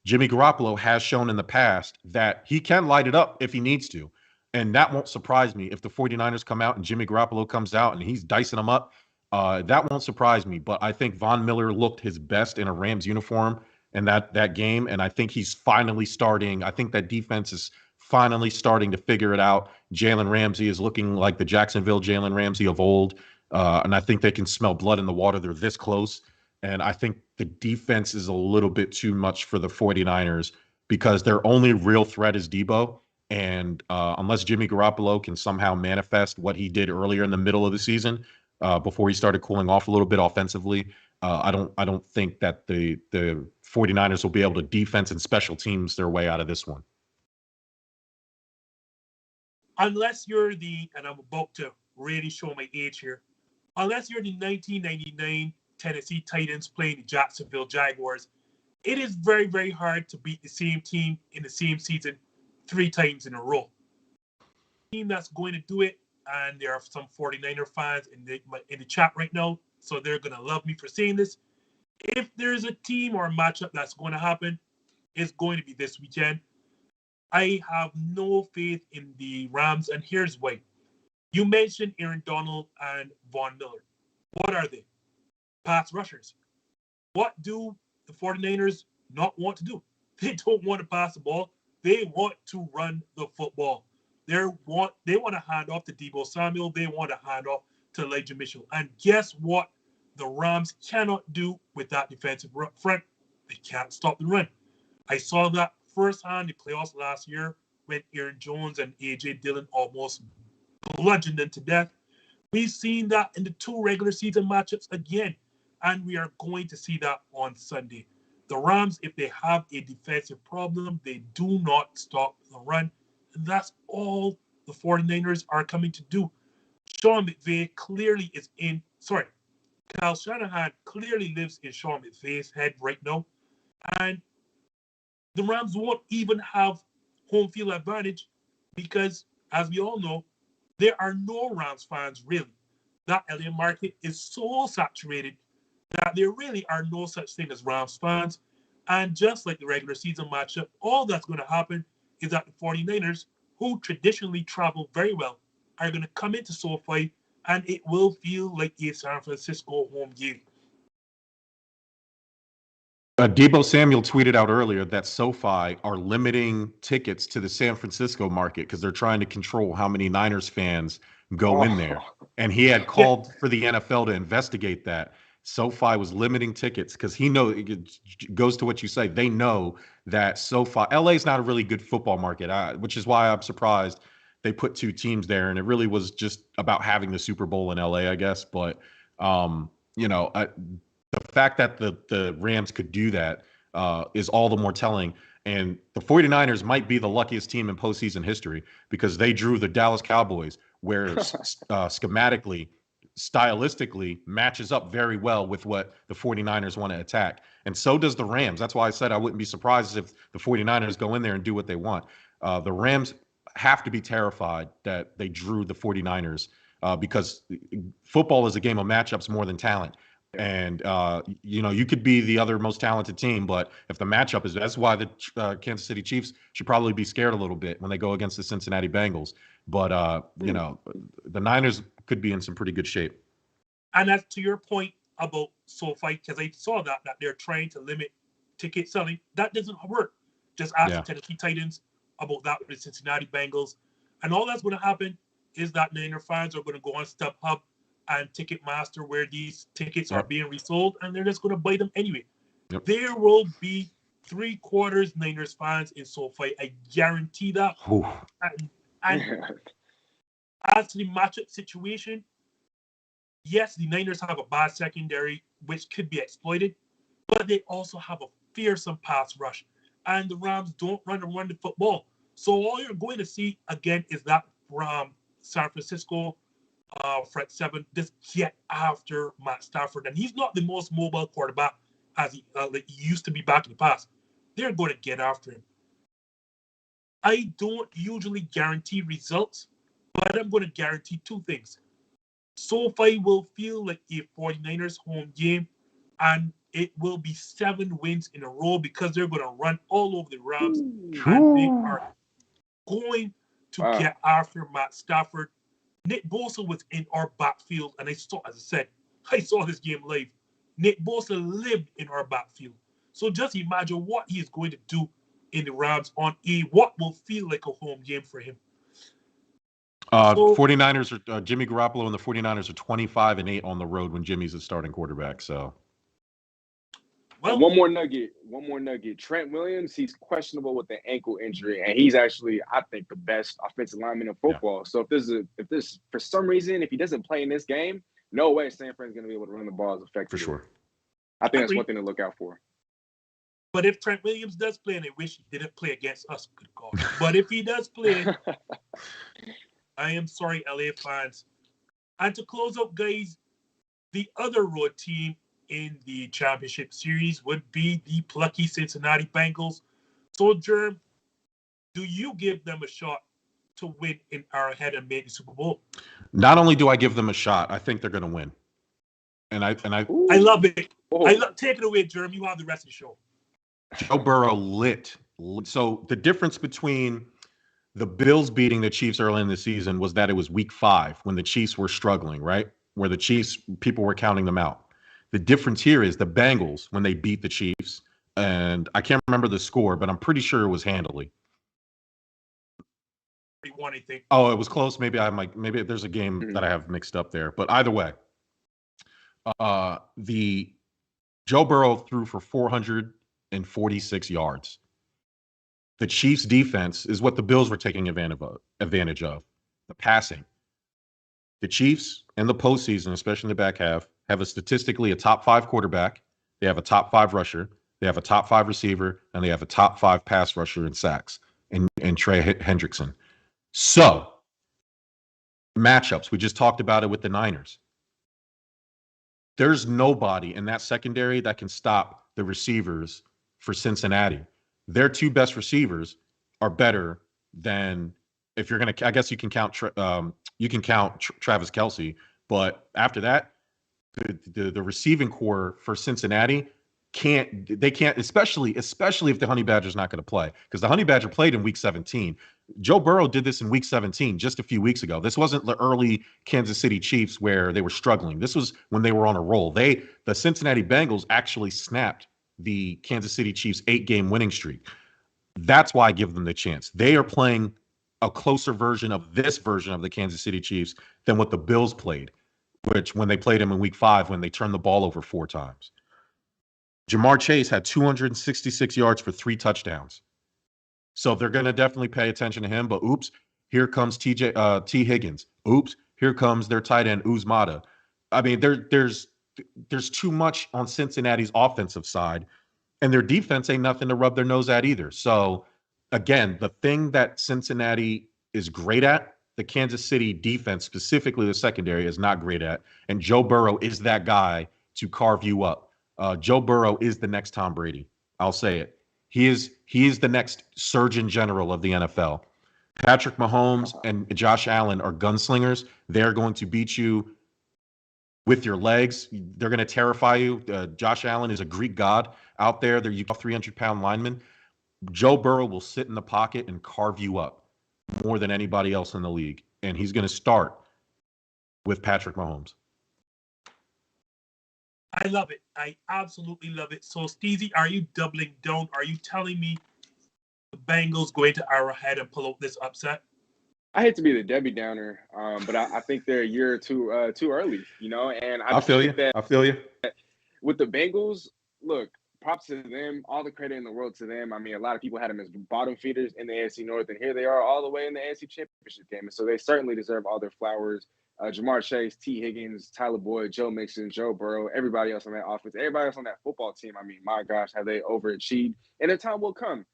Jimmy Garoppolo has shown in the past that he can light it up if he needs to. And that won't surprise me if the 49ers come out and Jimmy Garoppolo comes out and he's dicing them up. That won't surprise me. But I think Von Miller looked his best in a Rams uniform in that game. And I think he's finally starting. I think that defense is finally starting to figure it out. Jalen Ramsey is looking like the Jacksonville Jalen Ramsey of old. And I think they can smell blood in the water. They're this close. And I think the defense is a little bit too much for the 49ers because their only real threat is Deebo. And unless Jimmy Garoppolo can somehow manifest what he did earlier in the middle of the season, before he started cooling off a little bit offensively, I don't think that the 49ers will be able to defense and special teams their way out of this one. Unless you're and I'm about to really show my age here, unless you're the 1999 Tennessee Titans playing the Jacksonville Jaguars, it is very, very hard to beat the same team in the same season 3 times in a row. The team that's going to do it, and there are some 49er fans in the chat right now, so they're going to love me for saying this. If there's a team or a matchup that's going to happen, it's going to be this weekend. I have no faith in the Rams, and here's why. You mentioned Aaron Donald and Von Miller. What are they? Pass rushers. What do the 49ers not want to do? They don't want to pass the ball. They want to run the football. They want to hand off to Deebo Samuel. They want to hand off to Elijah Mitchell. And guess what? The Rams cannot do with that defensive front. They can't stop the run. I saw that firsthand in the playoffs last year when Aaron Jones and A.J. Dillon almost bludgeoned them to death. We've seen that in the 2 regular season matchups again, and we are going to see that on Sunday. The Rams, if they have a defensive problem, they do not stop the run, and that's all the 49ers are coming to do. Sean McVay clearly is Kyle Shanahan clearly lives in Sean McVay's head right now, and the Rams won't even have home field advantage because, as we all know, there are no Rams fans really. That LA market is so saturated that there really are no such thing as Rams fans. And just like the regular season matchup, all that's going to happen is that the 49ers, who traditionally travel very well, are going to come into SoFi, and it will feel like a San Francisco home game. Deebo Samuel tweeted out earlier that SoFi are limiting tickets to the San Francisco market because they're trying to control how many Niners fans go in there. And he had called for the NFL to investigate that. SoFi was limiting tickets because it goes to what you say. They know that SoFi, LA is not a really good football market, which is why I'm surprised they put 2 teams there. And it really was just about having the Super Bowl in LA, I guess. But, the fact that the Rams could do that is all the more telling. And the 49ers might be the luckiest team in postseason history because they drew the Dallas Cowboys, where schematically, stylistically matches up very well with what the 49ers want to attack. And so does the Rams. That's why I said I wouldn't be surprised if the 49ers go in there and do what they want. The Rams have to be terrified that they drew the 49ers because football is a game of matchups more than talent. And, you could be the other most talented team, but if the matchup is, that's why the Kansas City Chiefs should probably be scared a little bit when they go against the Cincinnati Bengals. But, the Niners could be in some pretty good shape. And as to your point about SoFi, because I saw that they're trying to limit ticket selling, that doesn't work. Just ask the Tennessee Titans about that with the Cincinnati Bengals. And all that's going to happen is that Niner fans are going to go on StubHub and Ticketmaster where these tickets are being resold, and they're just going to buy them anyway. There will be 3/4 Niners fans in SoFi. I guarantee that. Whew. And as to the matchup situation, yes, the Niners have a bad secondary, which could be exploited, but they also have a fearsome pass rush. And the Rams don't run the football. So all you're going to see, again, is that from San Francisco front seven just get after Matt Stafford. And he's not the most mobile quarterback as he used to be back in the past. They're going to get after him. I don't usually guarantee results, but I'm going to guarantee two things. SoFi will feel like a 49ers home game, and it will be 7 wins in a row because they're going to run all over the Rams, and they are going to get after Matt Stafford. Nick Bosa was in our backfield, and I saw this game live. Nick Bosa lived in our backfield. So just imagine what he is going to do in the Rams on what will feel like a home game for him. 49ers are Jimmy Garoppolo and the 49ers are 25-8 on the road when Jimmy's a starting quarterback. So one more nugget. Trent Williams, he's questionable with an ankle injury, and he's actually, I think, the best offensive lineman in football. Yeah. So if this for some reason, if he doesn't play in this game, no way San Fran's going to be able to run the ball as effectively. For sure. I think that's one thing to look out for. But if Trent Williams does play, and I wish he didn't play against us, good God. But if he does play, I am sorry, LA fans. And to close up, guys, the other road team in the championship series would be the plucky Cincinnati Bengals. So, Jerm, do you give them a shot to win in Arrowhead and make the Super Bowl? Not only do I give them a shot, I think they're going to win. And I love it. Take it away, Jerm. You have the rest of the show. Joe Burrow lit. So the difference between the Bills beating the Chiefs early in the season was that it was week 5 when the Chiefs were struggling, right? Where the Chiefs, people were counting them out. The difference here is the Bengals, when they beat the Chiefs, and I can't remember the score, but I'm pretty sure it was handily. 31, I think. Oh, it was close. Maybe there's a game that I have mixed up there. But either way, the Joe Burrow threw for 446 yards. The Chiefs' defense is what the Bills were taking advantage of, the passing. The Chiefs in the postseason, especially in the back half, have statistically a top 5 quarterback. They have a top 5 rusher. They have a top 5 receiver, and they have a top 5 pass rusher in sacks and Trey Hendrickson. So, matchups. We just talked about it with the Niners. There's nobody in that secondary that can stop the receivers for Cincinnati. Their 2 best receivers are better than, if you're going to, I guess you can count Travis Kelce, but after that, the receiving core for Cincinnati can't, especially if the Honey Badger's not going to play, because the Honey Badger played in week 17. Joe Burrow did this in week 17 just a few weeks ago. This wasn't the early Kansas City Chiefs where they were struggling. This was when they were on a roll. The Cincinnati Bengals actually snapped the Kansas City Chiefs 8-game winning streak. That's why I give them the chance. They are playing a closer version of the Kansas City Chiefs than what the Bills played, which when they played them in week 5, when they turned the ball over 4 times. Jamar Chase had 266 yards for 3 touchdowns. So they're going to definitely pay attention to him. But oops, here comes T. Higgins. Oops, here comes their tight end Uzmata. I mean, there's too much on Cincinnati's offensive side, and their defense ain't nothing to rub their nose at either. So again, the thing that Cincinnati is great at, the Kansas City defense, specifically the secondary, is not great at. And Joe Burrow is that guy to carve you up. Joe Burrow is the next Tom Brady. I'll say it. He is the next Surgeon General of the NFL. Patrick Mahomes and Josh Allen are gunslingers. They're going to beat you with your legs. They're going to terrify you. Josh Allen is a Greek god out there. They're 300-pound lineman. Joe Burrow will sit in the pocket and carve you up more than anybody else in the league. And he's going to start with Patrick Mahomes. I love it. I absolutely love it. So, Steezy, are you doubling down? Are you telling me the Bengals going to Arrowhead and pull out this upset? I hate to be the Debbie Downer, but I think they're a year or two too early, you know. And I feel you. I feel you. With the Bengals, look, props to them. All the credit in the world to them. I mean, a lot of people had them as bottom feeders in the AFC North, and here they are all the way in the AFC Championship game. And so they certainly deserve all their flowers. Jamar Chase, T. Higgins, Tyler Boyd, Joe Mixon, Joe Burrow, everybody else on that offense, everybody else on that football team. I mean, my gosh, have they overachieved? And the time will come.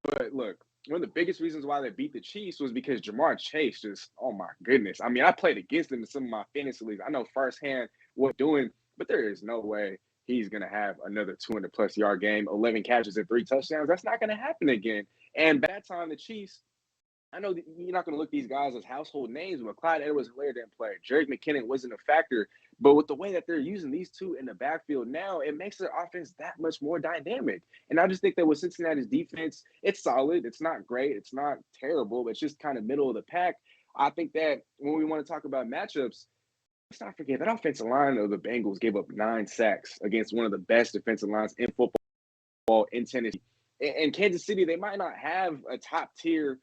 But look, one of the biggest reasons why they beat the Chiefs was because Jamar Chase just, oh my goodness. I mean, I played against him in some of my fantasy leagues. I know firsthand what doing, but there is no way he's going to have another 200-plus yard game, 11 catches and 3 touchdowns. That's not going to happen again. And by that time, the Chiefs, I know you're not going to look these guys as household names, but Clyde Edwards-Helaire didn't play. Jerick McKinnon wasn't a factor. But with the way that they're using these two in the backfield now, it makes their offense that much more dynamic. And I just think that with Cincinnati's defense, it's solid. It's not great. It's not terrible. But it's just kind of middle of the pack. I think that when we want to talk about matchups, let's not forget that offensive line of the Bengals gave up 9 sacks against one of the best defensive lines in football in Tennessee. And Kansas City, they might not have a top-tier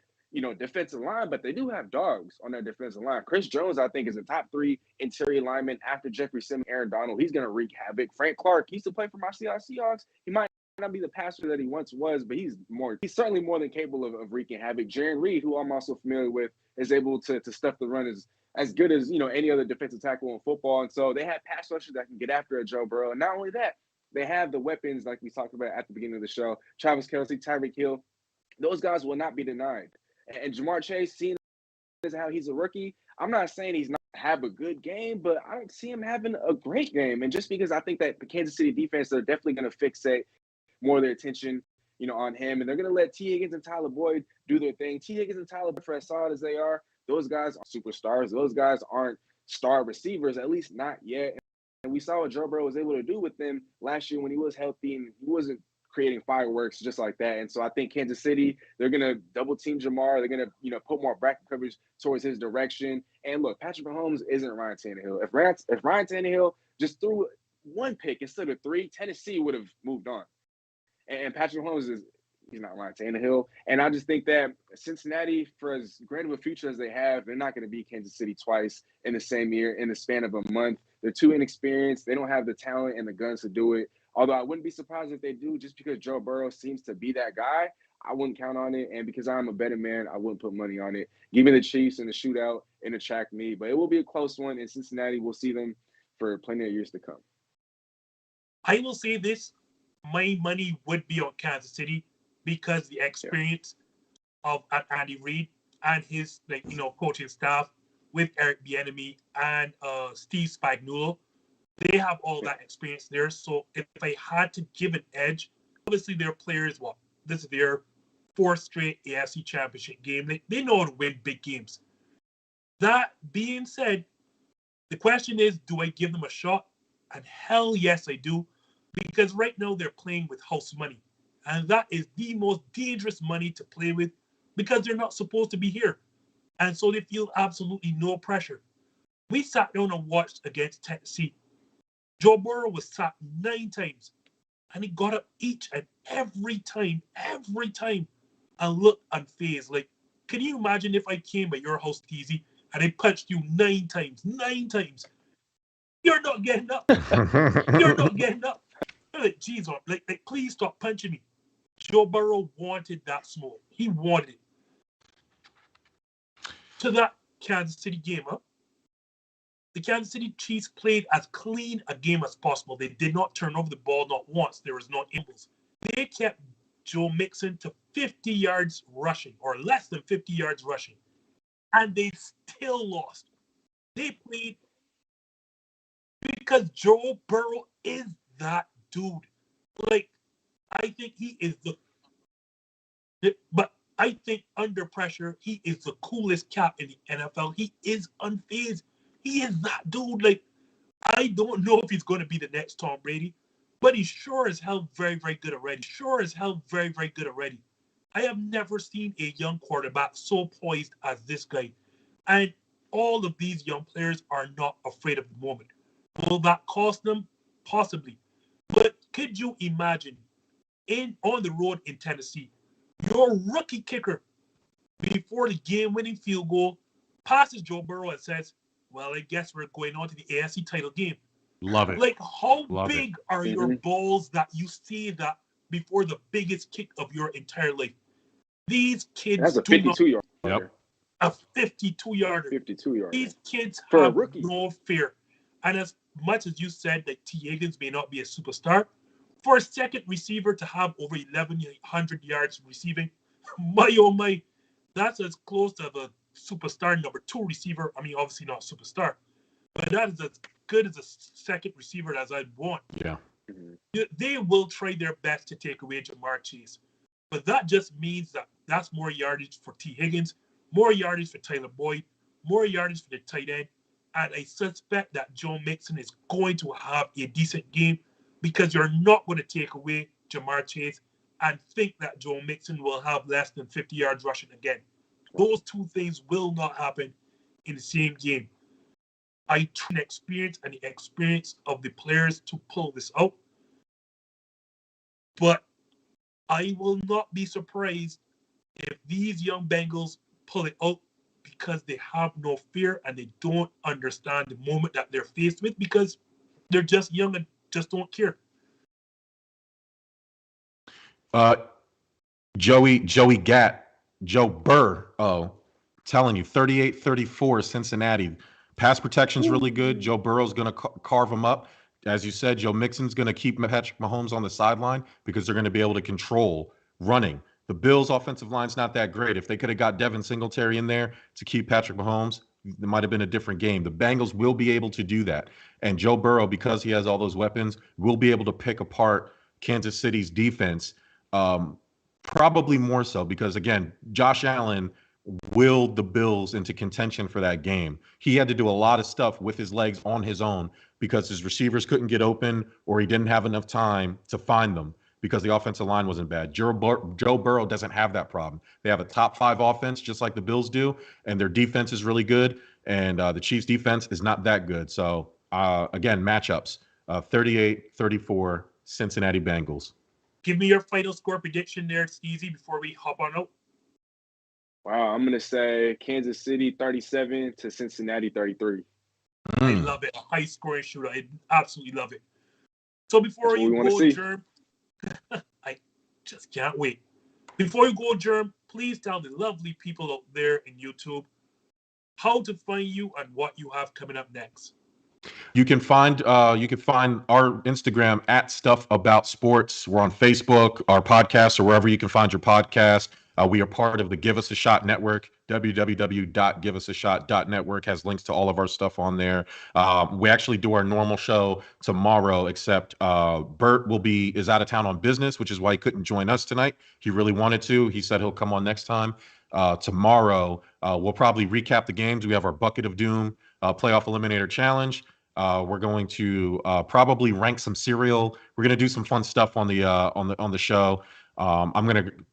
defensive line, but they do have dogs on their defensive line. Chris Jones, I think, is a top 3 interior lineman after Jeffrey Simmons, Aaron Donald. He's going to wreak havoc. Frank Clark, he used to play for my Seahawks. He might not be the passer that he once was, but he's certainly more than capable of wreaking havoc. Aaron Reid, who I'm also familiar with, is able to stuff the run as good as any other defensive tackle in football. And so they have pass rushers that can get after a Joe Burrow. And not only that, they have the weapons like we talked about at the beginning of the show. Travis Kelce, Tyreek Hill, those guys will not be denied. And Jamar Chase, seeing as how he's a rookie, I'm not saying he's not have a good game, but I don't see him having a great game. And just because I think that the Kansas City defense, they're definitely going to fixate more of their attention, on him. And they're going to let T. Higgins and Tyler Boyd do their thing. T. Higgins and Tyler Boyd, for as solid as they are, those guys are superstars. Those guys aren't star receivers, at least not yet. And we saw what Joe Burrow was able to do with them last year when he was healthy and he wasn't creating fireworks just like that. And so I think Kansas City, they're going to double team Jamar. They're going to, put more bracket coverage towards his direction. And look, Patrick Mahomes isn't Ryan Tannehill. If Ryan Tannehill just threw 1 pick instead of 3, Tennessee would have moved on. And Patrick Mahomes he's not Ryan Tannehill. And I just think that Cincinnati, for as great of a future as they have, they're not going to beat Kansas City twice in the same year in the span of a month. They're too inexperienced. They don't have the talent and the guns to do it. Although I wouldn't be surprised if they do, just because Joe Burrow seems to be that guy. I wouldn't count on it. And because I'm a betting man, I wouldn't put money on it. Give me the Chiefs in the shootout and attract me. But it will be a close one. In Cincinnati, we'll see them for plenty of years to come. I will say this. My money would be on Kansas City because the experience of Andy Reid and his coaching staff with Eric Bieniemy and Steve Spagnuolo. They have all that experience there. So if I had to give an edge, obviously their players, this is their 4th straight AFC Championship game. They know how to win big games. That being said, the question is, do I give them a shot? And hell yes, I do. Because right now they're playing with house money. And that is the most dangerous money to play with because they're not supposed to be here. And so they feel absolutely no pressure. We sat down and watched against Tennessee. Joe Burrow was sacked 9 times, and he got up each and every time, and looked unfazed. Like, can you imagine if I came at your house, Steezy, and I punched you 9 times? 9 times. You're not getting up. You're not getting up. You're like, geez, like, please stop punching me. Joe Burrow wanted that smoke. He wanted it. To that Kansas City game, the Kansas City Chiefs played as clean a game as possible. They did not turn over the ball not once. There was no fumbles. They kept Joe Mixon to 50 yards rushing, or less than 50 yards rushing. And they still lost. They played because Joe Burrow is that dude. Like, I think he is but I think under pressure, he is the coolest cat in the NFL. He is unfazed. He is that dude. Like, I don't know if he's going to be the next Tom Brady, but he's sure as hell very, very good already. I have never seen a young quarterback so poised as this guy. And all of these young players are not afraid of the moment. Will that cost them? Possibly. But could you imagine on the road in Tennessee, your rookie kicker, before the game-winning field goal, passes Joe Burrow and says, well, I guess we're going on to the AFC title game. Love it. Like, how Love it. big are your balls that you see that before the biggest kick of your entire life? These kids That's a do not 52-yarder. Yep. a 52-yarder. 52-yarder. These kids For a have rookie. no fear. And as much as you said that T. Higgins may not be a superstar, for a second receiver to have over 1,100 yards receiving, my oh my, that's as close to the superstar number 2 receiver. I mean, obviously not superstar, but that is as good as a second receiver as I'd want. Yeah. They will try their best to take away Jamar Chase, but that just means that that's more yardage for T. Higgins, more yardage for Tyler Boyd, more yardage for the tight end, and I suspect that Joe Mixon is going to have a decent game because you're not going to take away Jamar Chase and think that Joe Mixon will have less than 50 yards rushing again. Those two things will not happen in the same game. I trust experience and the experience of the players to pull this out. But I will not be surprised if these young Bengals pull it out because they have no fear and they don't understand the moment that they're faced with because they're just young and just don't care. Joey Gatt, Joe Burrow, telling you, 38-34 Cincinnati. Pass protection's really good. Joe Burrow's going to carve them up. As you said, Joe Mixon's going to keep Patrick Mahomes on the sideline because they're going to be able to control running. The Bills' offensive line's not that great. If they could have got Devin Singletary in there to keep Patrick Mahomes, it might have been a different game. The Bengals will be able to do that. And Joe Burrow, because he has all those weapons, will be able to pick apart Kansas City's defense, probably more so because, again, Josh Allen willed the Bills into contention for that game. He had to do a lot of stuff with his legs on his own because his receivers couldn't get open or he didn't have enough time to find them because the offensive line wasn't bad. Joe Burrow doesn't have that problem. They have a top 5 offense just like the Bills do, and their defense is really good, and the Chiefs' defense is not that good. So, again, matchups, 38-34 Cincinnati Bengals. Give me your final score prediction there, Steezy, before we hop on out. Wow, I'm going to say Kansas City 37 to Cincinnati 33. I love it. A high-scoring shooter. I absolutely love it. So before you go, Jerm, I just can't wait. Before you go, Jerm, please tell the lovely people out there in YouTube how to find you and what you have coming up next. You can find our Instagram at Stuff About Sports. We're on Facebook, our podcast, or wherever you can find your podcast. We are part of the Give Us a Shot network. www.giveusashot.network has links to all of our stuff on there. We actually do our normal show tomorrow, except Bert is out of town on business, which is why he couldn't join us tonight. He really wanted to. He said he'll come on next time. Tomorrow, we'll probably recap the games. We have our Bucket of Doom playoff eliminator challenge. We're going to probably rank some cereal. We're going to do some fun stuff on the show.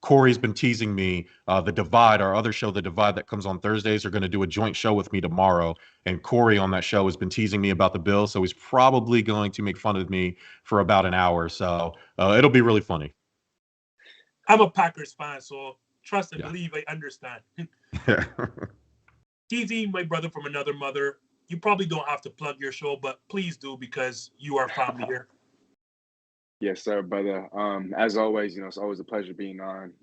Corey's been teasing me, The Divide, our other show, The Divide, that comes on Thursdays, are going to do a joint show with me tomorrow. And Corey on that show has been teasing me about the Bills. So he's probably going to make fun of me for about an hour. So it'll be really funny. I'm a Packers fan, so trust and believe I understand. Steezy, my brother from another mother, you probably don't have to plug your show, but please do because you are family here. Yes, sir, brother. As always, it's always a pleasure being on.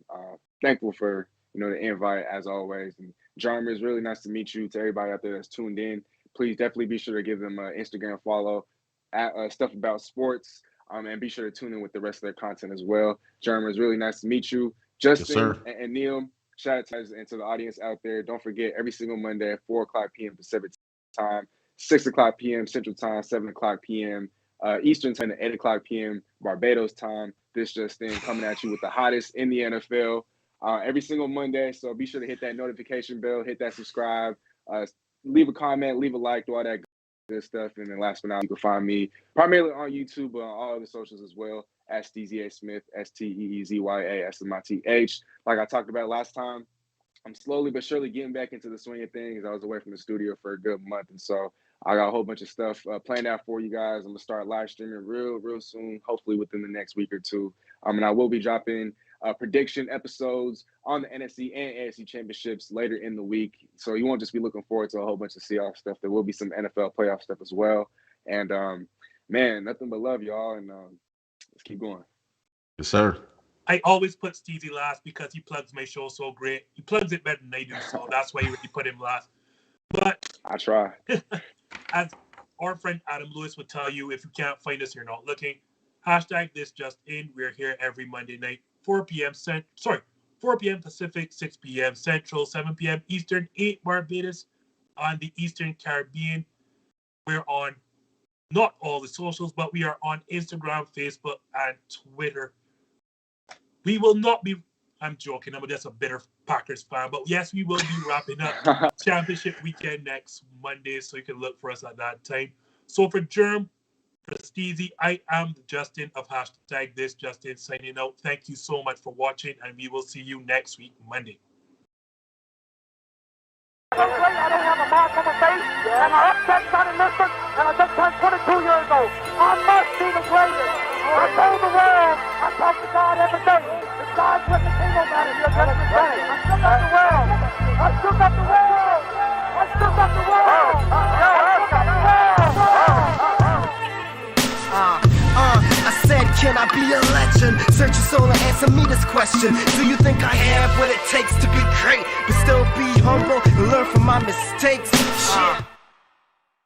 Thankful for, the invite as always. And Jerm, it's really nice to meet you. To everybody out there that's tuned in, please definitely be sure to give them an Instagram follow at Stuff About Sports. And be sure to tune in with the rest of their content as well. Jerm, it's really nice to meet you. Justin and Neil, shout out to and to the audience out there. Don't forget, every single Monday at 4 o'clock p.m. Pacific time, 6 o'clock p.m. Central time, 7 o'clock p.m. Eastern time, and 8 o'clock p.m. Barbados time. This Justin coming at you with the hottest in the NFL every single Monday. So be sure to hit that notification bell, hit that subscribe, leave a comment, leave a like, do all that good stuff. And then last but not least, you can find me primarily on YouTube, but on all other socials as well, at Steezy A. Smith, SteezyASmith. Like I talked about last time, I'm slowly but surely getting back into the swing of things. I was away from the studio for a good month, and so I got a whole bunch of stuff planned out for you guys. I'm gonna start live streaming real soon, hopefully within the next week or two. And I will be dropping prediction episodes on the NFC and AFC championships later in the week. So you won't just be looking forward to a whole bunch of Seahawks stuff. There will be some NFL playoff stuff as well. And man, nothing but love, y'all, and let's keep going. Yes, sir. I always put Steezy last because he plugs my show so great. He plugs it better than I do, so that's why you put him last. But I try. As our friend Adam Lewis would tell you, if you can't find us, you're not looking. #this just in. We're here every Monday night, 4 p.m. Pacific, 6 p.m. Central, 7 p.m. Eastern, 8 Barbados on the Eastern Caribbean. We're on not all the socials, but we are on Instagram, Facebook, and Twitter. We will not be, I'm joking, I'm just a bitter Packers fan, but yes, we will be wrapping up championship weekend next Monday, so you can look for us at that time. So for Jerm, for Steezy, I am Justin of #this Justin signing out. Thank you so much for watching, and we will see you next week, Monday. I don't have a mark on my face, and I upset Johnny Lisbon, and I just turned 22 years old. I must be the greatest. I told the world, I talk to God every day. If God's with the kingdom out of here, just the same. I shook up the world. I shook up the world. I shook up the world. I said, can I be a legend? Search your soul and answer me this question. Do you think I have what it takes to be great, but still be humble and learn from my mistakes?